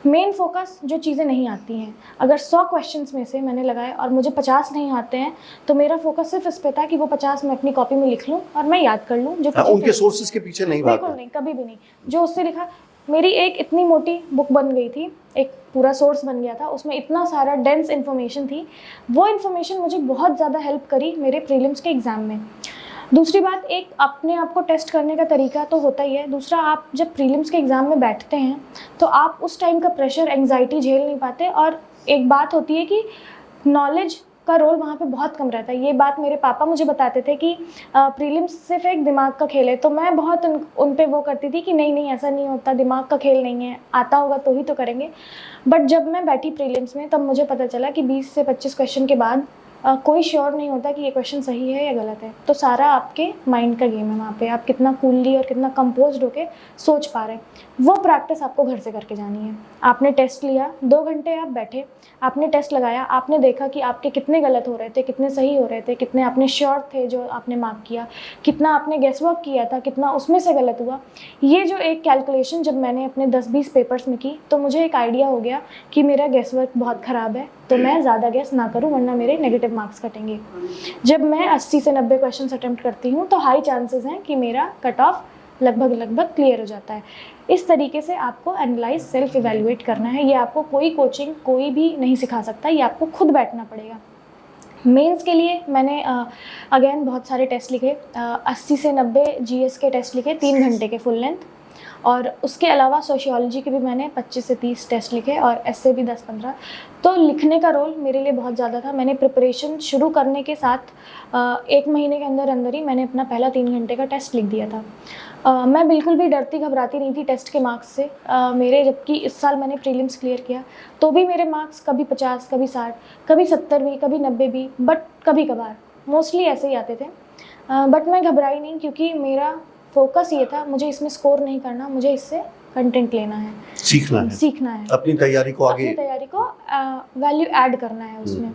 मेन फोकस जो चीज़ें नहीं आती हैं, अगर 100 क्वेश्चंस में से मैंने लगाए और मुझे 50 नहीं आते हैं तो मेरा फोकस सिर्फ इस पे था कि वो 50 मैं अपनी कॉपी में लिख लूँ और मैं याद कर लूँ। जो उनके सोर्सेज के पीछे नहीं भागना, बिल्कुल नहीं, कभी भी नहीं। जो उससे लिखा मेरी एक इतनी मोटी बुक बन गई थी, एक पूरा सोर्स बन गया था, उसमें इतना सारा डेंस इन्फॉर्मेशन थी। वो इन्फॉर्मेशन मुझे बहुत ज़्यादा हेल्प करी मेरे प्रीलिम्स के एग्ज़ाम में। दूसरी बात, एक अपने आप को टेस्ट करने का तरीका तो होता ही है। दूसरा, आप जब प्रीलिम्स के एग्ज़ाम में बैठते हैं तो आप उस टाइम का प्रेशर, एंग्जाइटी झेल नहीं पाते। और एक बात होती है कि नॉलेज का रोल वहाँ पे बहुत कम रहता है। ये बात मेरे पापा मुझे बताते थे कि प्रीलिम्स सिर्फ एक दिमाग का खेल है। तो मैं बहुत उन पे वो करती थी कि नहीं नहीं, ऐसा नहीं होता, दिमाग का खेल नहीं है, आता होगा तो ही तो करेंगे। बट जब मैं बैठी प्रीलिम्स में तब मुझे पता चला कि 20 से 25 क्वेश्चन के बाद कोई श्योर नहीं होता कि ये क्वेश्चन सही है या गलत है। तो सारा आपके माइंड का गेम है। वहाँ पे आप कितना कूलली और कितना कंपोज्ड होके सोच पा रहे हैं, वो प्रैक्टिस आपको घर से करके जानी है। आपने टेस्ट लिया, 2 घंटे आप बैठे, आपने टेस्ट लगाया, आपने देखा कि आपके कितने गलत हो रहे थे, कितने सही हो रहे थे, कितने आपने श्योर थे जो आपने मार्क किया, कितना आपने गेस वर्क किया था, कितना उसमें से गलत हुआ। ये जो एक कैलकुलेशन जब मैंने अपने 10-20 पेपर्स में की तो मुझे एक आइडिया हो गया कि मेरा गेस वर्क बहुत ख़राब है, तो मैं ज़्यादा गेस ना करूं वरना मेरे नेगेटिव मार्क्स कटेंगे। जब मैं 80 से 90 क्वेश्चन अटेम्प्ट करती हूँ तो हाई चांसेस हैं कि मेरा कट ऑफ लगभग क्लियर हो जाता है। इस तरीके से आपको एनालाइज, सेल्फ इवैल्यूएट करना है। ये आपको कोई कोचिंग, कोई भी नहीं सिखा सकता, ये आपको खुद बैठना पड़ेगा। मेंस के लिए मैंने अगेन बहुत सारे टेस्ट लिखे, 80 से 90 जीएस के टेस्ट लिखे 3 घंटे के फुल लेंथ। और उसके अलावा सोशियोलॉजी के भी मैंने 25 से 30 टेस्ट लिखे और ऐसे भी 10-15। तो लिखने का रोल मेरे लिए बहुत ज़्यादा था। मैंने प्रिपरेशन शुरू करने के साथ 1 महीने के अंदर ही मैंने अपना पहला 3 घंटे का टेस्ट लिख दिया था। मैं बिल्कुल भी डरती घबराती नहीं थी टेस्ट के मार्क्स से। मेरे, जबकि इस साल मैंने प्रीलिम्स क्लियर किया तो भी मेरे मार्क्स कभी 50, कभी 60, कभी 70 भी, कभी 90 भी, बट कभी कभार मोस्टली ऐसे ही आते थे। बट मैं घबराई नहीं, क्योंकि मेरा फोकस ये था, मुझे इसमें स्कोर नहीं करना, मुझे इससे कंटेंट लेना है, सीखना है, अपनी तैयारी को वैल्यू ऐड करना है उसमें।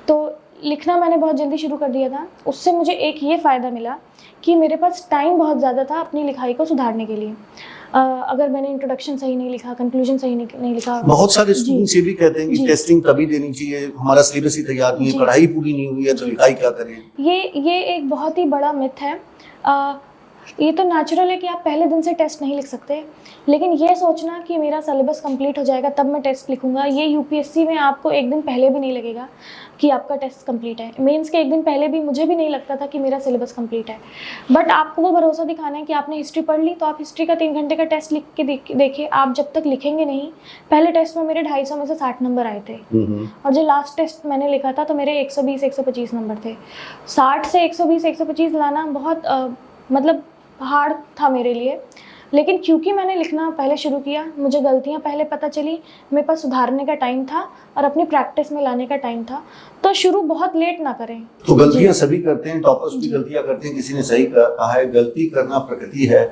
तो लिखना मैंने बहुत जल्दी शुरू कर दिया था। उससे मुझे एक ये फ़ायदा मिला कि मेरे पास टाइम बहुत ज़्यादा था अपनी लिखाई को सुधारने के लिए। अगर मैंने इंट्रोडक्शन सही नहीं लिखा, कंक्लूजन सही नहीं लिखा। बहुत सारे स्टूडेंट्स ये भी कहते हैं कि टेस्टिंग तभी देनी चाहिए, हमारा सिलेबस ही तैयार नहीं है, पढ़ाई पूरी नहीं हुई है, तो लिखाई क्या करें। ये एक बहुत ही बड़ा मिथ है। ये तो नेचुरल है कि आप पहले दिन से टेस्ट नहीं लिख सकते, लेकिन ये सोचना कि मेरा सिलेबस कंप्लीट हो जाएगा तब मैं टेस्ट लिखूंगा, ये यूपीएससी में आपको एक दिन पहले भी नहीं लगेगा कि आपका टेस्ट कंप्लीट है। मेंस के एक दिन पहले भी मुझे भी नहीं लगता था कि मेरा सिलेबस कंप्लीट है। बट आपको वो भरोसा दिखाना है कि आपने हिस्ट्री पढ़ ली तो आप हिस्ट्री का 3 घंटे का टेस्ट लिख के देखिए। आप जब तक लिखेंगे नहीं, पहले टेस्ट में मेरे 250 में से 60 नंबर आए थे, और जो लास्ट टेस्ट मैंने लिखा था तो मेरे 120-125 नंबर थे। 60 से 120-125 लाना बहुत मतलब हार्ड था मेरे लिए। लेकिन क्योंकि मैंने लिखना पहले शुरू किया, मुझे गलतियां पहले पता चली, मेरे पास सुधारने का टाइम था और अपनी प्रैक्टिस में लाने का टाइम था। तो शुरू बहुत लेट ना करें। तो गलतियां सभी करते हैं, टॉपर्स भी गलतियां करते हैं। किसी ने सही कहा है, गलती करना प्रकृति है,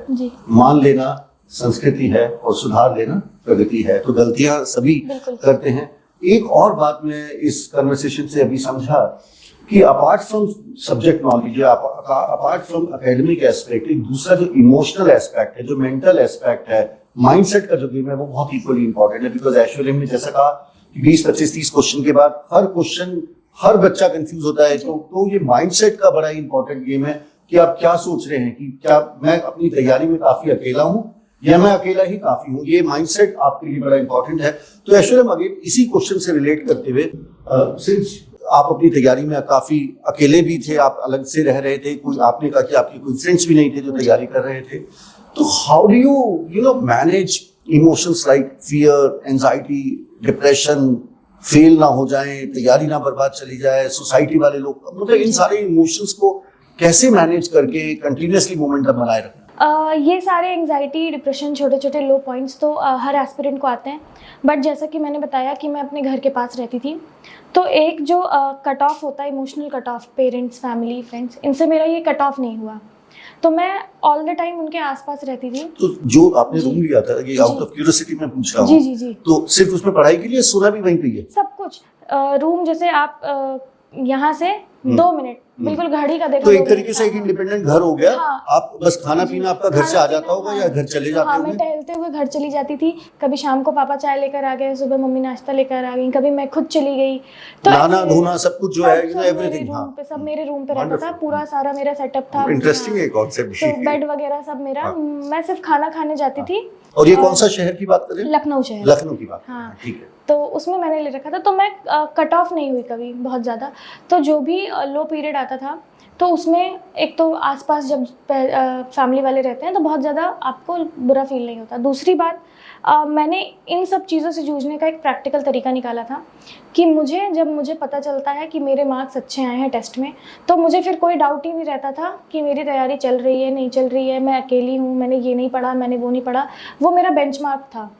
मान लेना संस्कृति है और सुधार लेना प्रगति है। तो गलतियां सभी करते हैं। एक और बात मैं इस कन्वर्सेशन से अभी समझा कि apart from subject knowledge, apart from academic aspect, एक दूसरा जो इमोशनल एस्पेक्ट है, जो मेंटल एस्पेक्ट है, माइंडसेट का जो गेम है, वो बहुत इक्वली इंपॉर्टेंट है। बिकॉज ऐश्वर्या ने जैसा कहा कि 20, 25, 30 क्वेश्चन के बाद हर क्वेश्चन, हर बच्चा कंफ्यूज होता है। तो ये माइंडसेट का बड़ा इंपॉर्टेंट गेम है कि आप क्या सोच रहे हैं, कि क्या मैं अपनी तैयारी में काफी अकेला हूँ या मैं अकेला ही काफी हूँ। ये माइंडसेट आपके लिए बड़ा इंपॉर्टेंट है। तो ऐश्वर्या, अगेन इसी क्वेश्चन से रिलेट करते हुए, सिंस आप अपनी तैयारी में काफी अकेले भी थे, आप अलग से रह रहे थे, कोई, आपने कहा कि आपके कोई फ्रेंड्स भी नहीं थे जो तैयारी कर रहे थे, तो how do you manage emotions like fear, anxiety, depression, fail ना हो जाए, तैयारी ना बर्बाद चली जाए, सोसाइटी वाले लोग, मतलब इन सारे इमोशंस को कैसे मैनेज करके कंटिन्यूअसली मोमेंटम बनाए रखना? ये सारे एंजाइटी, डिप्रेशन, छोटे छोटे लो पॉइंट्स तो हर एस्पिरेंट को आते हैं। बट जैसा कि मैंने बताया कि मैं अपने घर के पास रहती थी, तो एक जो कट ऑफ होता है, emotional cut off, parents, family, friends, इनसे मेरा ये कट ऑफ नहीं हुआ। तो मैं ऑल द टाइम उनके आसपास रहती थी। तो जो आपने रूम लिया था, ये आउट ऑफ क्यूरियोसिटी मैं पूछ रहा हूँ, जी, तो सिर्फ उसमें पढ़ाई के लिए, सोना भी वहीं पे है? सब कुछ। रूम जैसे आप यहाँ से 2 मिनट बिल्कुल घड़ी का देखा तो एक लोग तरीके से एक हाँ। इंडिपेंडेंट घर हो गया। हाँ। आप बस खाना जी, पीना आपका घर से आ खाना जाता पीना, होगा हाँ। या घर चले जाते हाँ, मैं होंगे? टहलते हुए घर चली जाती थी। कभी शाम को पापा चाय लेकर आ गए, सुबह मम्मी नाश्ता लेकर आ गई, कभी मैं खुद चली गई। तो नहाना ऐसे धोना सब कुछ जो है, सब मेरे एवरीथिंग। रूम हाँ, पे, सब मेरे रूम पे रहता था, वंडरफुल। पूरा सारा मेरा सेटअप था। इंटरेस्टिंग हाँ। है कॉन्सेप्ट तो भी। बेड वगैरह सब मेरा, हाँ। मैं सिर्फ खाना खाने जाती थी। और ये कौन सा शहर की बात कर रहे हैं? लखनऊ शहर। लखनऊ की बात कर रहे हाँ। हैं, ठीक है। तो उसमें मैंने ले रखा था, तो मैं कट ऑफ नहीं हुई कभी बहुत ज़्यादा। तो जो भी लो पीरियड आता था, तो उसमें एक तो आसपास जब फैमिली वाले रहते हैं तो बहुत ज़्यादा आपको बुरा फील नहीं होता। दूसरी बात, मैंने इन सब चीज़ों से जूझने का एक प्रैक्टिकल तरीका निकाला था कि जब मुझे पता चलता है कि मेरे मार्क्स अच्छे आए हैं टेस्ट में, तो मुझे फिर कोई डाउट ही नहीं रहता था कि मेरी तैयारी चल रही है नहीं चल रही है, मैं अकेली हूँ, मैंने ये नहीं पढ़ा, मैंने वो नहीं पढ़ा। वो मेरा बेंचमार्क था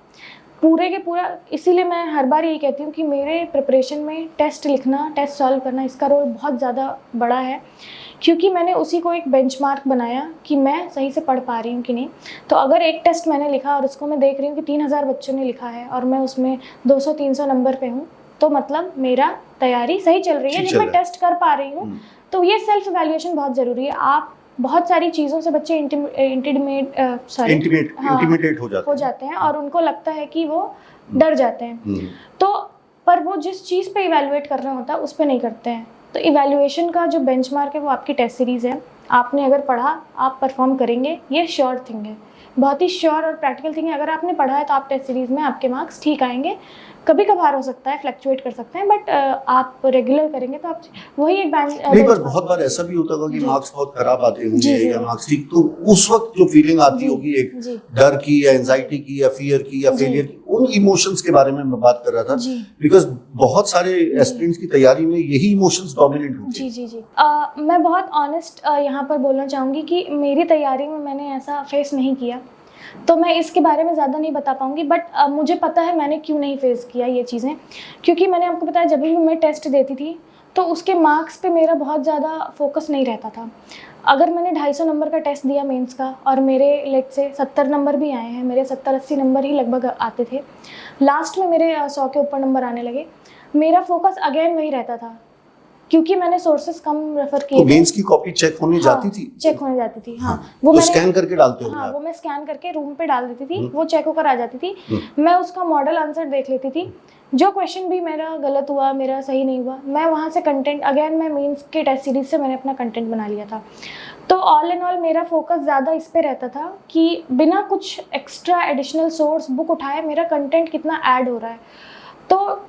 पूरे के पूरा। इसीलिए मैं हर बार यही कहती हूँ कि मेरे प्रिपरेशन में टेस्ट लिखना, टेस्ट सॉल्व करना, इसका रोल बहुत ज़्यादा बड़ा है, क्योंकि मैंने उसी को एक बेंचमार्क बनाया कि मैं सही से पढ़ पा रही हूँ कि नहीं। तो अगर एक टेस्ट मैंने लिखा और उसको मैं देख रही हूँ कि 3000 बच्चों ने लिखा है और मैं उसमें 200-300 नंबर पे हूँ, तो मतलब मेरा तैयारी सही चल रही है, जब मैं टेस्ट कर पा रही हूँ। तो ये सेल्फ इवैल्यूएशन बहुत ज़रूरी है। आप बहुत सारी चीज़ों से बच्चे इंटिमिडेट हो जाते हैं और उनको लगता है कि वो डर जाते हैं। तो पर वो जिस चीज़ पे इवैल्यूएट कर रहे होता है उस पे नहीं करते हैं। तो इवैल्यूएशन का जो बेंचमार्क है वो आपकी टेस्ट सीरीज़ है। आपने अगर पढ़ा, आप परफॉर्म करेंगे, ये श्योर थिंग है, बहुत ही श्योर और प्रैक्टिकल थिंग है। अगर आपने पढ़ा है तो आप टेस्ट सीरीज़ में आपके मार्क्स ठीक आएंगे। कभी कभार हो सकता है, फ्लक्चुएट कर सकते हैं, बट आप रेगुलर करेंगे तो आप वही एक नहीं, पर बहुत बार ऐसा भी होता होगा कि मार्क्स बहुत खराब आते होंगे या मार्क्स ठीक, तो उस वक्त जो फीलिंग आती होगी एक डर की या एंजाइटी की या फियर की या फेलियर की, उन इमोशंस के बारे में मैं बात कर रहा था, बिकॉज बहुत सारे एस्पिरेंट्स की तैयारी में यही इमोशंस डोमिनेंट होते हैं। जी। मैं बहुत ऑनेस्ट यहाँ पर बोलना चाहूँगी कि मेरी तैयारी में मैंने ऐसा फेस नहीं किया, तो मैं इसके बारे में ज़्यादा नहीं बता पाऊँगी। बट मुझे पता है मैंने क्यों नहीं फेस किया ये चीज़ें, क्योंकि मैंने आपको बताया जब भी मैं टेस्ट देती थी तो उसके मार्क्स पे मेरा बहुत ज़्यादा फोकस नहीं रहता था। अगर मैंने 250 नंबर का टेस्ट दिया मेंस का और मेरे लेट से 70 नंबर भी आए हैं, मेरे 70-80 नंबर ही लगभग आते थे, लास्ट में मेरे 100 के ऊपर नंबर आने लगे, मेरा फोकस अगेन वही रहता था, क्योंकि मैंने सोर्सेस कम रेफर किए। तो मेंस की कॉपी चेक होने जाती थी? चेक होने जाती थी, हाँ। वो तो स्कैन करके डालते हो? हाँ, वो मैं स्कैन करके रूम पे डाल देती थी, वो चेक होकर आ जाती थी। मैं उसका मॉडल आंसर देख लेती थी, जो क्वेश्चन भी मेरा गलत हुआ, मेरा सही नहीं हुआ, मैं वहाँ से कंटेंट अगेन मैं मेंस के टेस्ट सीरीज से मैंने अपना कंटेंट बना लिया था। तो ऑल इन ऑल मेरा फोकस ज़्यादा इस पे रहता था कि बिना कुछ एक्स्ट्रा एडिशनल सोर्स बुक उठाए मेरा कंटेंट कितना ऐड हो रहा है। तो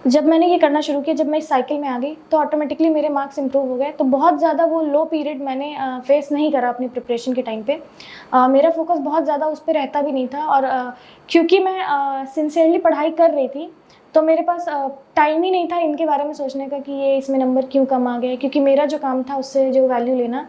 जब मैंने ये करना शुरू किया, जब मैं इस साइकिल में आ गई, तो ऑटोमेटिकली मेरे मार्क्स इंप्रूव हो गए। तो बहुत ज़्यादा वो लो पीरियड मैंने फेस नहीं करा अपनी प्रिपरेशन के टाइम पे। मेरा फोकस बहुत ज़्यादा उस पर रहता भी नहीं था, और क्योंकि मैं सिंसियरली पढ़ाई कर रही थी, तो मेरे पास टाइम ही नहीं था इनके बारे में सोचने का कि ये इसमें नंबर क्यों कम आ गए, क्योंकि मेरा जो काम था उससे जो वैल्यू लेना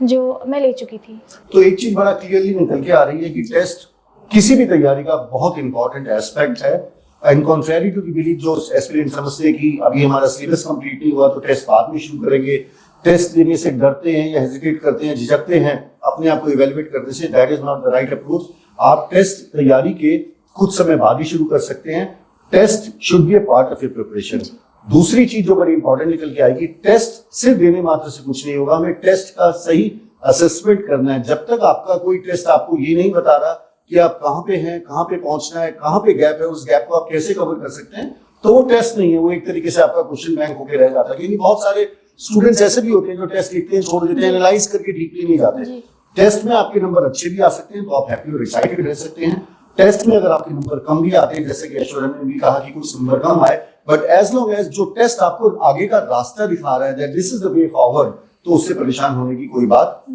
जो मैं ले चुकी थी। तो एक चीज़ बड़ा क्लियरली निकल के आ रही है कि टेस्ट किसी भी तैयारी का बहुत इंपॉर्टेंट एस्पेक्ट है। And contrary to the belief जो एस्पिरेंट समझते हैं कि अभी हमारा सिलेबस कंप्लीट नहीं हुआ तो टेस्ट बाद में शुरू करेंगे, टेस्ट देने से डरते हैं या हेजिटेट करते हैं, झिझकते हैं अपने आप को इवेलुएट करने से, that is not the right approach. आप टेस्ट तैयारी के कुछ समय बाद ही शुरू कर सकते हैं। Test should be a part of your preparation. दूसरी चीज जो बड़ी इंपॉर्टेंट निकल के आएगी, टेस्ट सिर्फ देने मात्र से कुछ नहीं होगा, हमें टेस्ट का सही असेसमेंट करना है। जब तक आपका कोई टेस्ट आपको ये नहीं बता रहा कि आप कहाँ पे हैं, कहाँ पे पहुंचना है, कहाँ पे गैप है, उस गैप को आप कैसे कवर कर सकते हैं, तो वो टेस्ट नहीं है, वो एक तरीके से आपका क्वेश्चन बैंक होकर रह जाता है। क्योंकि बहुत सारे स्टूडेंट्स ऐसे भी होते हैं जो टेस्ट लिखते हैं, छोड़ देते हैं, एनालाइज करके डीपली नहीं जाते। टेस्ट में आपके नंबर अच्छे भी आ सकते हैं तो आप हैप्पी और एक्साइटेड रह सकते हैं। टेस्ट में अगर आपके नंबर कम भी आते हैं, जैसे कि ऐश्वर्या ने भी कहा कि कुछ नंबर कम आए, बट एज लॉन्ग एज जो टेस्ट आपको आगे का रास्ता दिखा रहा है, that this is the way forward, तो उससे परेशान होने की कोई बात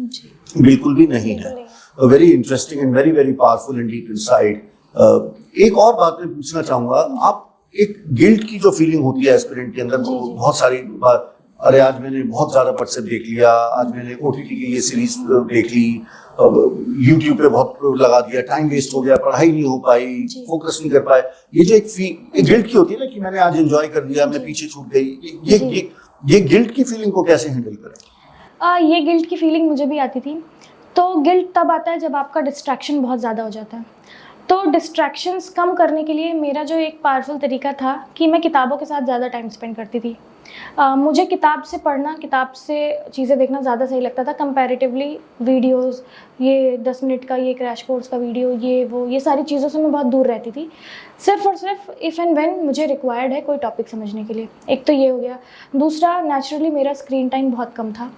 बिल्कुल भी नहीं है। Very interesting and very very powerful and deep insight. एक और बात मैं पूछना चाहूंगा, आप एक गिल्ट की जो फीलिंग होती है एस्पिरेंट के अंदर, बहुत सारी बार, अरे आज मैंने बहुत ज्यादा व्हाट्सएप देख लिया, आज मैंने ओटीटी की ये सीरीज देख ली, यूट्यूब पे बहुत लगा दिया, टाइम वेस्ट हो गया, पढ़ाई नहीं हो पाई, फोकस नहीं कर पाए, ये जो एक गिल्ट की होती है ना कि मैंने आज एंजॉय कर लिया, मैं पीछे छूट गई, ये गिल्ट की फीलिंग को कैसे हैंडल करें? ये गिल्ट की फीलिंग मुझे भी आती थी। तो गिल्ट तब आता है जब आपका डिस्ट्रैक्शन बहुत ज़्यादा हो जाता है। तो डिस्ट्रैक्शंस कम करने के लिए मेरा जो एक पावरफुल तरीका था कि मैं किताबों के साथ ज़्यादा टाइम स्पेंड करती थी। मुझे किताब से पढ़ना, किताब से चीज़ें देखना ज़्यादा सही लगता था कंपैरेटिवली वीडियोस, ये 10 मिनट का ये क्रैश कोर्स का वीडियो, ये सारी चीज़ों से मैं बहुत दूर रहती थी। सिर्फ़ और सिर्फ इफ़ एंड व्हेन मुझे रिक्वायर्ड है कोई टॉपिक समझने के लिए। एक तो ये हो गया। दूसरा, नेचुरली मेरा स्क्रीन टाइम बहुत कम था,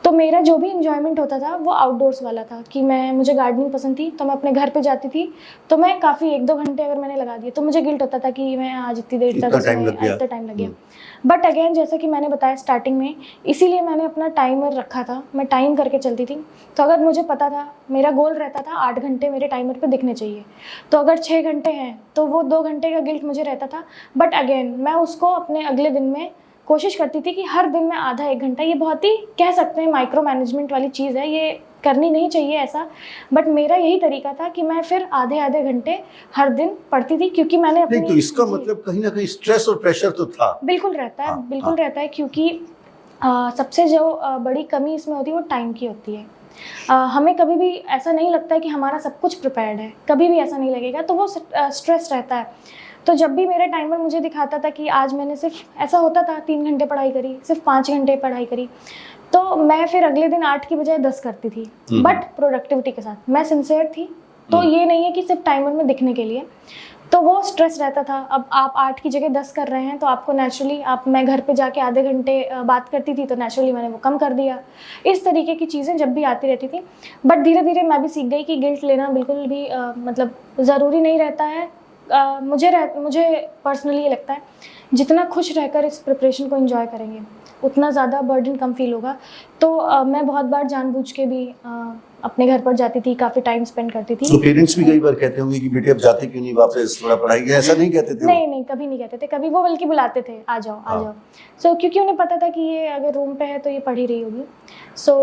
तो मेरा जो भी एन्जॉयमेंट होता था वो आउटडोर्स वाला था कि मुझे गार्डनिंग पसंद थी, तो मैं अपने घर पे जाती थी, तो मैं काफ़ी 1-2 घंटे अगर मैंने लगा दिए तो मुझे गिल्ट होता था कि मैं आज इतनी देर तक इतना टाइम लग गया। बट अगेन, जैसा कि मैंने बताया स्टार्टिंग में, इसीलिए मैंने अपना टाइमर रखा था, मैं टाइम करके चलती थी। तो अगर मुझे पता था, मेरा गोल रहता था 8 घंटे मेरे टाइमर पे दिखने चाहिए, तो अगर 6 घंटे हैं तो वो 2 घंटे का गिल्ट मुझे रहता था। बट अगेन, मैं उसको अपने अगले दिन में कोशिश करती थी कि हर दिन में आधा 1 घंटा, ये बहुत ही कह सकते हैं माइक्रो मैनेजमेंट वाली चीज़ है, ये करनी नहीं चाहिए ऐसा, बट मेरा यही तरीका था कि मैं फिर आधे घंटे हर दिन पढ़ती थी, क्योंकि मैंने अपनी नहीं, तो इसका मतलब कहीं ना कहीं स्ट्रेस और प्रेशर तो था। बिल्कुल रहता है, हाँ, बिल्कुल हाँ। रहता है, क्योंकि सबसे जो बड़ी कमी इसमें होती है वो टाइम की होती है। हमें कभी भी ऐसा नहीं लगता है कि हमारा सब कुछ प्रिपेयर्ड है, कभी भी ऐसा नहीं लगेगा, तो वो स्ट्रेस रहता है। तो जब भी मेरा टाइमर मुझे दिखाता था कि आज मैंने सिर्फ, ऐसा होता था 3 घंटे पढ़ाई करी, सिर्फ 5 घंटे पढ़ाई करी, तो मैं फिर अगले दिन 8 की बजाय 10 करती थी, बट प्रोडक्टिविटी के साथ मैं सिंसियर थी। तो ये नहीं है कि सिर्फ टाइमर में दिखने के लिए, तो वो स्ट्रेस रहता था। अब आप 8 की जगह 10 कर रहे हैं, तो आपको नेचुरली, मैं घर पे जाके आधे घंटे बात करती थी, तो नेचुरली मैंने वो कम कर दिया। इस तरीके की चीज़ें जब भी आती रहती थी, बट धीरे धीरे मैं भी सीख गई कि गिल्ट लेना बिल्कुल भी मतलब ज़रूरी नहीं रहता है। मुझे पर्सनली ये लगता है, जितना खुश रहकर इस प्रिपरेशन को एंजॉय करेंगे, उतना ज़्यादा बर्डन कम फील होगा। तो मैं बहुत बार जानबूझ के भी अपने घर पर जाती थी, काफ़ी टाइम स्पेंड करती थी। तो पेरेंट्स भी कई बार कहते होंगे कि बेटे अब जाते क्यों नहीं वापस, थोड़ा पढ़ाई के, ऐसा नहीं कहते थे वो? नहीं, कभी नहीं कहते थे, कभी वो बल्कि बुलाते थे, आ जाओ, आ जाओ। सो क्योंकि उन्हें पता था कि ये अगर रूम पे है तो ये पढ़ ही रही होगी। सो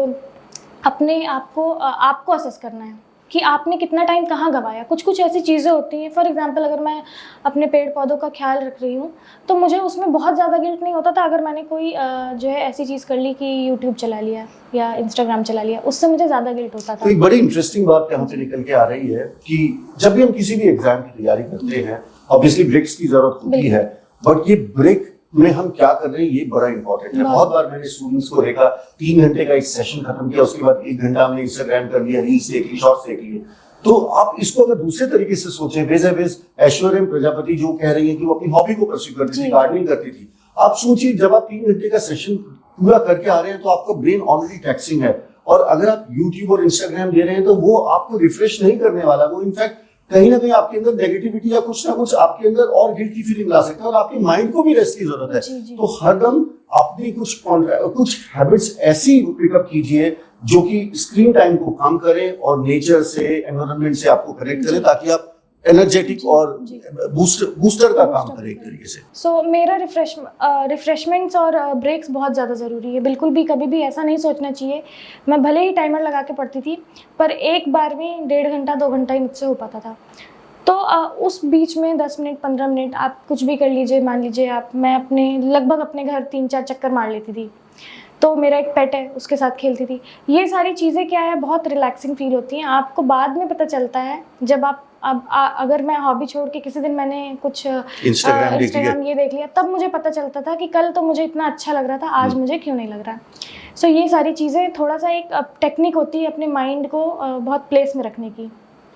अपने आप को आपको असेस करना है कि आपने कितना टाइम कहाँ गवाया। कुछ ऐसी चीज़ें होती हैं, फॉर एग्जांपल अगर मैं अपने पेड़ पौधों का ख्याल रख रही हूँ, तो मुझे उसमें बहुत ज़्यादा गिल्ट नहीं होता था अगर मैंने कोई जो है ऐसी चीज़ कर ली कि यूट्यूब चला लिया या इंस्टाग्राम चला लिया, उससे मुझे ज़्यादा गिल्ट होता तो था। एक बड़ी इंटरेस्टिंग बात यहाँ से निकल के आ रही है कि जब भी हम किसी भी एग्जाम की तैयारी करते हैं, ऑब्वियसली ब्रेक्स की जरूरत होती है, बट ये ब्रेक में हम क्या कर रहे हैं ये बड़ा इंपॉर्टेंट है। बहुत बार मैंने स्टूडेंट्स को देखा, 3 घंटे का एक सेशन खत्म किया, उसके बाद 1 घंटा हमने इंस्टाग्राम कर लिया, रील्स देख ली, शॉर्ट्स देख लिए। तो आप इसको अगर दूसरे तरीके से सोचें, बेस ऐश्वर्या प्रजापति जो कह रही है कि वो अपनी हॉबी को परस्यू करती थी, गार्डनिंग करती थी। आप सोचिए, जब आप 3 घंटे का सेशन पूरा करके आ रहे हैं तो आपका ब्रेन ऑलरेडी टैक्सिंग है, और अगर आप यूट्यूब और इंस्टाग्राम दे रहे हैं तो वो आपको रिफ्रेश नहीं करने वाला। वो इनफैक्ट कहीं ना कहीं आपके अंदर नेगेटिविटी या कुछ ना कुछ आपके अंदर और गिल्ट की फीलिंग ला सकता है, और आपके माइंड को भी रेस्ट की जरूरत है। तो हरदम अपनी कुछ हैबिट्स ऐसी पिकअप कीजिए जो कि स्क्रीन टाइम को कम करें और नेचर से, एनवायरनमेंट से आपको कनेक्ट करें, ताकि आप एनर्जेटिक और बूस्टर का काम करें एक तरीके से। सो मेरा रिफ्रेशमेंट्स और ब्रेक्स बहुत ज़्यादा ज़रूरी है। बिल्कुल भी कभी भी ऐसा नहीं सोचना चाहिए। मैं भले ही टाइमर लगा के पढ़ती थी, पर एक बार में 1.5 घंटा 2 घंटा ही मुझसे हो पाता था। तो उस बीच में 10 मिनट 15 मिनट आप कुछ भी कर लीजिए। मान लीजिए मैं लगभग अपने घर 3-4 चक्कर मार लेती थी, तो मेरा एक पेट है, उसके साथ खेलती थी। ये सारी चीज़ें क्या है, बहुत रिलैक्सिंग फील होती हैं। आपको बाद में पता चलता है, जब आप अगर मैं हॉबी छोड़ के किसी दिन मैंने कुछ इंस्टाग्राम ये देख लिया, तब मुझे पता चलता था कि कल तो मुझे इतना अच्छा लग रहा था, आज मुझे क्यों नहीं लग रहा। सो ये सारी चीज़ें थोड़ा सा एक टेक्निक होती है अपने माइंड को बहुत प्लेस में रखने की।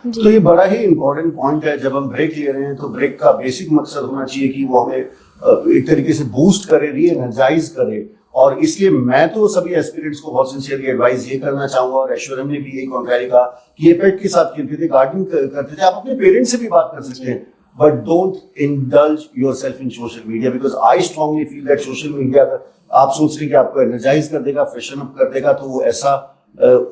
तो ये बड़ा ही इम्पोर्टेंट पॉइंट है। जब हम ब्रेक ले रहे हैं तो ब्रेक का बेसिक मकसद होना चाहिए कि वो हमें एक तरीके से बूस्ट करे, री एनर्जाइज करे। और इसलिए मैं तो सभी एस्पिरेंट्स को बहुत सिंसियरली एडवाइस ये करना चाहूंगा, और ऐश्वर्या ने भी यही कॉन्ट्रैरी कहा कि ये पेट के साथ खेलते थे, गार्डनिंग करते थे। आप अपने पेरेंट्स से भी बात कर सकते हैं, but don't indulge yourself in social media, because I strongly feel that social media, आप सोच रहे हैं कि आपको एनर्जाइज कर देगा, फ्रेशन अप कर देगा, तो वो ऐसा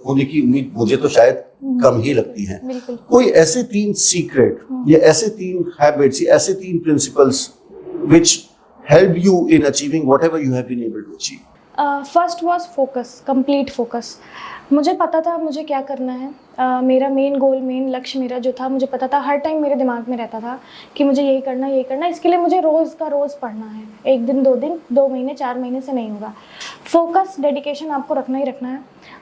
होने की उम्मीद मुझे तो शायद कम ही लगती है। कोई ऐसे 3 सीक्रेट या ऐसे 3 हैबिट्स या ऐसे 3 principles which help you in achieving whatever you have been able to achieve? First was focus, complete focus. मुझे पता था मुझे क्या करना है। मेरा मेन गोल, मेन लक्ष्य मेरा जो था, मुझे पता था, हर टाइम मेरे दिमाग में रहता था कि मुझे यही करना है, यही करना है। इसके लिए मुझे रोज़ का रोज़ पढ़ना है। 1 दिन 2 दिन 2 महीने 4 महीने से नहीं होगा। फोकस डेडिकेशन आपको रखना ही रखना है।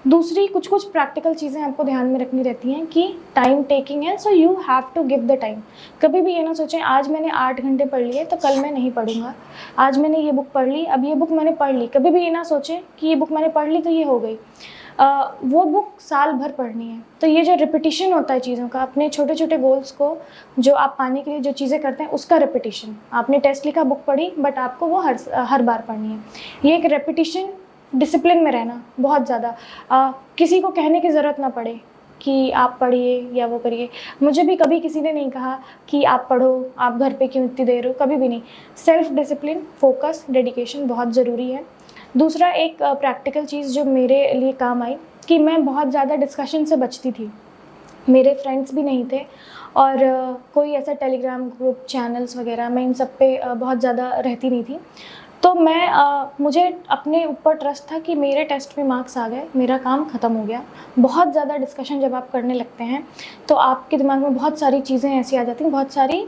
दूसरी कुछ कुछ प्रैक्टिकल चीज़ें आपको ध्यान में रखनी रहती हैं कि टाइम टेकिंग है, so you have to give the time. कभी भी ये ना सोचें आज मैंने 8 घंटे पढ़ लिए तो कल मैं नहीं पढ़ूंगा, आज मैंने ये बुक पढ़ ली, अब ये बुक मैंने पढ़ ली। कभी भी ये ना सोचें कि ये बुक मैंने पढ़ ली तो ये हो गई। वो बुक साल भर पढ़नी है। तो ये जो रिपीटिशन होता है चीज़ों का, अपने छोटे छोटे गोल्स को जो आप पाने के लिए जो चीज़ें करते हैं उसका रिपीटिशन। आपने टेस्ट लिखा, बुक पढ़ी, बट आपको वो हर बार पढ़नी है। ये एक रिपीटिशन, डिसिप्लिन में रहना बहुत ज़्यादा। किसी को कहने की ज़रूरत ना पड़े कि आप पढ़िए या वो करिए। मुझे भी कभी किसी ने नहीं कहा कि आप पढ़ो, आप घर पे क्यों इतनी देर हो, कभी भी नहीं। सेल्फ डिसिप्लिन, फोकस, डेडिकेशन बहुत ज़रूरी है। दूसरा एक प्रैक्टिकल चीज़ जो मेरे लिए काम आई कि मैं बहुत ज़्यादा डिस्कशन से बचती थी। मेरे फ्रेंड्स भी नहीं थे और कोई ऐसा टेलीग्राम ग्रुप, चैनल्स वगैरह, मैं इन सब पे बहुत ज़्यादा रहती नहीं थी। तो मुझे अपने ऊपर ट्रस्ट था कि मेरे टेस्ट में मार्क्स आ गए, मेरा काम ख़त्म हो गया। बहुत ज़्यादा डिस्कशन जब आप करने लगते हैं तो आपके दिमाग में बहुत सारी चीज़ें ऐसी आ जाती हैं, बहुत सारी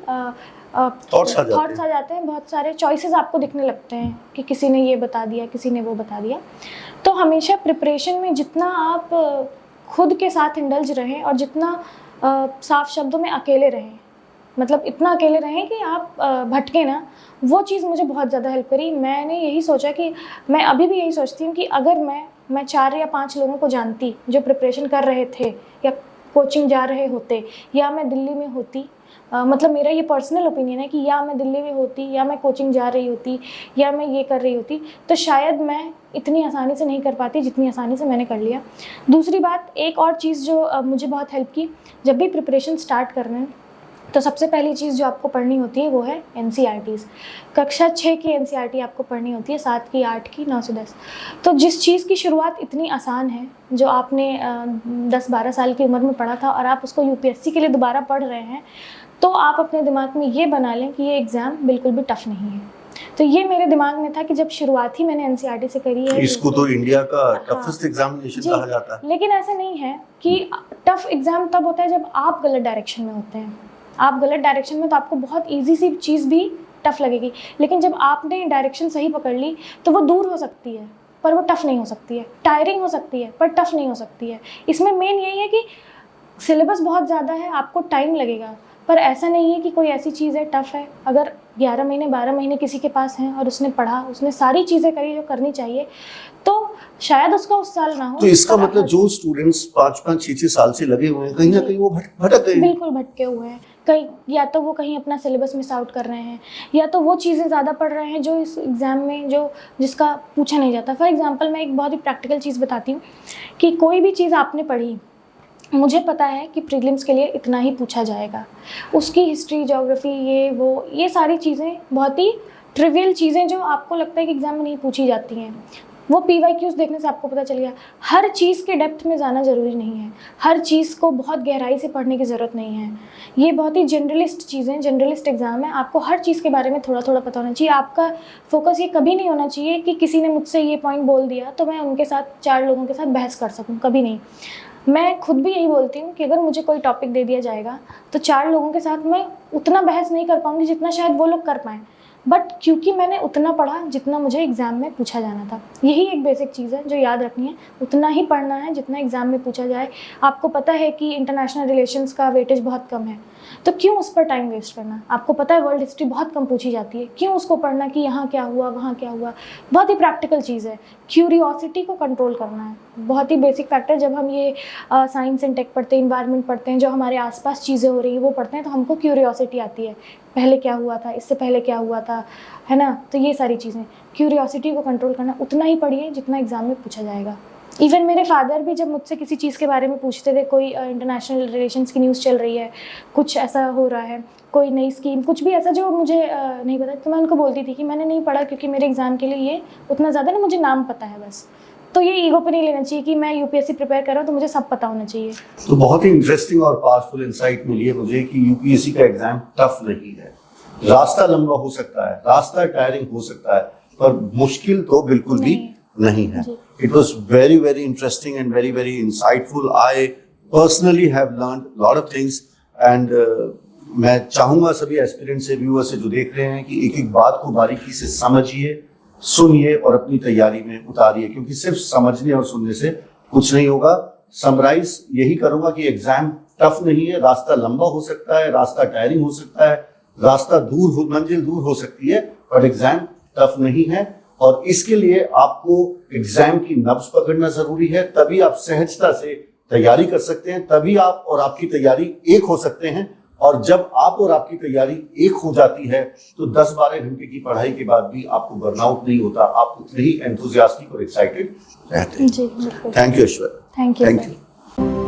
थॉट्स आ जाते हैं, बहुत सारे चॉइसेस आपको दिखने लगते हैं कि किसी ने ये बता दिया, किसी ने वो बता दिया। तो हमेशा प्रिपरेशन में जितना आप खुद के साथ इंडल्ज रहें और जितना साफ शब्दों में अकेले रहें, मतलब इतना अकेले रहें कि आप भटके ना, वो चीज़ मुझे बहुत ज़्यादा हेल्प करी। मैंने यही सोचा कि मैं अभी भी यही सोचती हूँ कि अगर मैं 4 या 5 लोगों को जानती जो प्रिपरेशन कर रहे थे या कोचिंग जा रहे होते, या मैं दिल्ली में होती, मतलब मेरा ये पर्सनल ओपिनियन है कि या मैं दिल्ली में होती, या मैं कोचिंग जा रही होती, या मैं ये कर रही होती, तो शायद मैं इतनी आसानी से नहीं कर पाती जितनी आसानी से मैंने कर लिया। दूसरी बात, एक और चीज़ जो मुझे बहुत हेल्प की, जब भी प्रिपरेशन स्टार्ट कर रहे हैं तो सबसे पहली चीज़ जो आपको पढ़नी होती है वो है NCERTs। कक्षा 6 की NCERT आपको पढ़नी होती है, 7 की, 8 की, 9 से 10। तो जिस चीज़ की शुरुआत इतनी आसान है, जो आपने 10-12 साल की उम्र में पढ़ा था और आप उसको UPSC के लिए दोबारा पढ़ रहे हैं, तो आप अपने दिमाग में ये बना लें कि ये एग्ज़ाम बिल्कुल भी टफ़ नहीं है। तो ये मेरे दिमाग में था कि जब शुरुआत ही मैंने NCERT से करी है। इसको तो इंडिया का टफेस्ट एग्जामिनेशन कहा जाता है। लेकिन ऐसा नहीं है कि टफ़ एग्ज़ाम तब होता है जब आप गलत डायरेक्शन में होते हैं। आप गलत डायरेक्शन में तो आपको बहुत ईजी सी चीज़ भी टफ़ लगेगी, लेकिन जब आपने डायरेक्शन सही पकड़ ली तो वो दूर हो सकती है पर वो टफ़ नहीं हो सकती है, टायरिंग हो सकती है पर टफ़ नहीं हो सकती है। इसमें मेन यही है कि सिलेबस बहुत ज़्यादा है, आपको टाइम लगेगा, पर ऐसा नहीं है कि कोई ऐसी चीज़ है टफ़ है। अगर 11 महीने 12 महीने किसी के पास हैं और उसने पढ़ा, उसने सारी चीज़ें करी जो करनी चाहिए, तो शायद उसका उस साल ना हो। तो इसका मतलब जो स्टूडेंट्स 5-5, 6-6 साल से लगे हुए हैं, कहीं ना कहीं वो भटक गए, बिल्कुल भटके हुए हैं। कहीं या तो वो कहीं अपना सिलेबस मिस आउट कर रहे हैं, या तो वो चीज़ें ज़्यादा पढ़ रहे हैं जो इस एग्ज़ाम में जिसका पूछा नहीं जाता। फॉर एग्जांपल मैं एक बहुत ही प्रैक्टिकल चीज़ बताती हूँ कि कोई भी चीज़ आपने पढ़ी, मुझे पता है कि प्रीलिम्स के लिए इतना ही पूछा जाएगा। उसकी हिस्ट्री, ज्योग्राफी, ये सारी चीज़ें बहुत ही ट्रिवियल चीज़ें जो आपको लगता है कि एग्ज़ाम में नहीं पूछी जाती हैं, वो PYQs देखने से आपको पता चल गया। हर चीज़ के डेप्थ में जाना ज़रूरी नहीं है, हर चीज़ को बहुत गहराई से पढ़ने की ज़रूरत नहीं है। ये बहुत ही जनरलिस्ट चीज़ें, जनरलिस्ट एग्ज़ाम है। आपको हर चीज़ के बारे में थोड़ा थोड़ा पता होना चाहिए। आपका फोकस ये कभी नहीं होना चाहिए कि किसी ने मुझसे ये पॉइंट बोल दिया तो मैं उनके साथ 4 लोगों के साथ बहस कर सकूँ, कभी नहीं। मैं खुद भी यही बोलती हूँ कि अगर मुझे कोई टॉपिक दे दिया जाएगा तो 4 लोगों के साथ मैं उतना बहस नहीं कर पाऊँगी जितना शायद वो लोग कर पाएँ, बट क्योंकि मैंने उतना पढ़ा जितना मुझे एग्ज़ाम में पूछा जाना था। यही एक बेसिक चीज़ है जो याद रखनी है, उतना ही पढ़ना है जितना एग्ज़ाम में पूछा जाए। आपको पता है कि इंटरनेशनल रिलेशंस का वेटेज बहुत कम है, तो क्यों उस पर टाइम वेस्ट करना। आपको पता है वर्ल्ड हिस्ट्री बहुत कम पूछी जाती है, क्यों उसको पढ़ना कि यहाँ क्या हुआ, वहाँ क्या हुआ। बहुत ही प्रैक्टिकल चीज़ है। क्यूरियोसिटी को कंट्रोल करना है, बहुत ही बेसिक फैक्टर। जब हम ये साइंस एंड टेक पढ़ते हैं, इन्वायरमेंट पढ़ते हैं, जो हमारे आसपास चीज़ें हो रही हैं वो पढ़ते हैं, तो हमको क्यूरियोसिटी आती है, पहले क्या हुआ था, इससे पहले क्या हुआ था, है ना। तो ये सारी चीज़ें, क्यूरियोसिटी को कंट्रोल करना। उतना ही पढ़िए जितना एग्ज़ाम में पूछा जाएगा। इवन मेरे फादर भी जब मुझसे किसी चीज़ के बारे में पूछते थे, कोई इंटरनेशनल रिलेशंस की न्यूज़ चल रही है, कुछ ऐसा हो रहा है, कोई नई स्कीम, कुछ भी ऐसा जो मुझे नहीं पता, तो मैं उनको बोलती थी कि मैंने नहीं पढ़ा क्योंकि मेरे एग्ज़ाम के लिए ये उतना ज़्यादा ना, मुझे नाम पता है बस। तो ये ईगो पे नहीं लेना चाहिए कि मैं UPSC प्रिपेयर कर रहा हूँ तो मुझे सब पता होना चाहिए। तो बहुत ही इंटरेस्टिंग और पावरफुल इंसाइट मिली है मुझे कि UPSC का एग्जाम टफ नहीं है। रास्ता लंबा हो सकता है, रास्ता टायरिंग हो सकता है, पर मुश्किल तो बिल्कुल भी नहीं है। It was very, very interesting and very, very insightful. I personally have learned a lot of things and मैं चाहूँगा सभी एस्पिरेंट से, व्यूअर से जो देख रहे हैं कि एक एक बात को बारीकी से समझिए, सुनिए और अपनी तैयारी में उतारिए, क्योंकि सिर्फ समझने और सुनने से कुछ नहीं होगा। समराइज यही करूंगा कि एग्जाम टफ नहीं है, रास्ता लंबा हो सकता है, रास्ता टायरिंग हो सकता है, रास्ता मंजिल दूर हो सकती है, पर एग्जाम टफ नहीं है। और इसके लिए आपको एग्जाम की नब्ज पकड़ना जरूरी है, तभी आप सहजता से तैयारी कर सकते हैं, तभी आप और आपकी तैयारी एक हो सकते हैं। और जब आप और आपकी तैयारी एक हो जाती है तो 10-12 घंटे की पढ़ाई के बाद भी आपको बर्नआउट नहीं होता, आप उतने ही एंथुसियास्टिक और एक्साइटेड रहते हैं। जी बिल्कुल। Thank you Ishwar. Thank you. Thank you.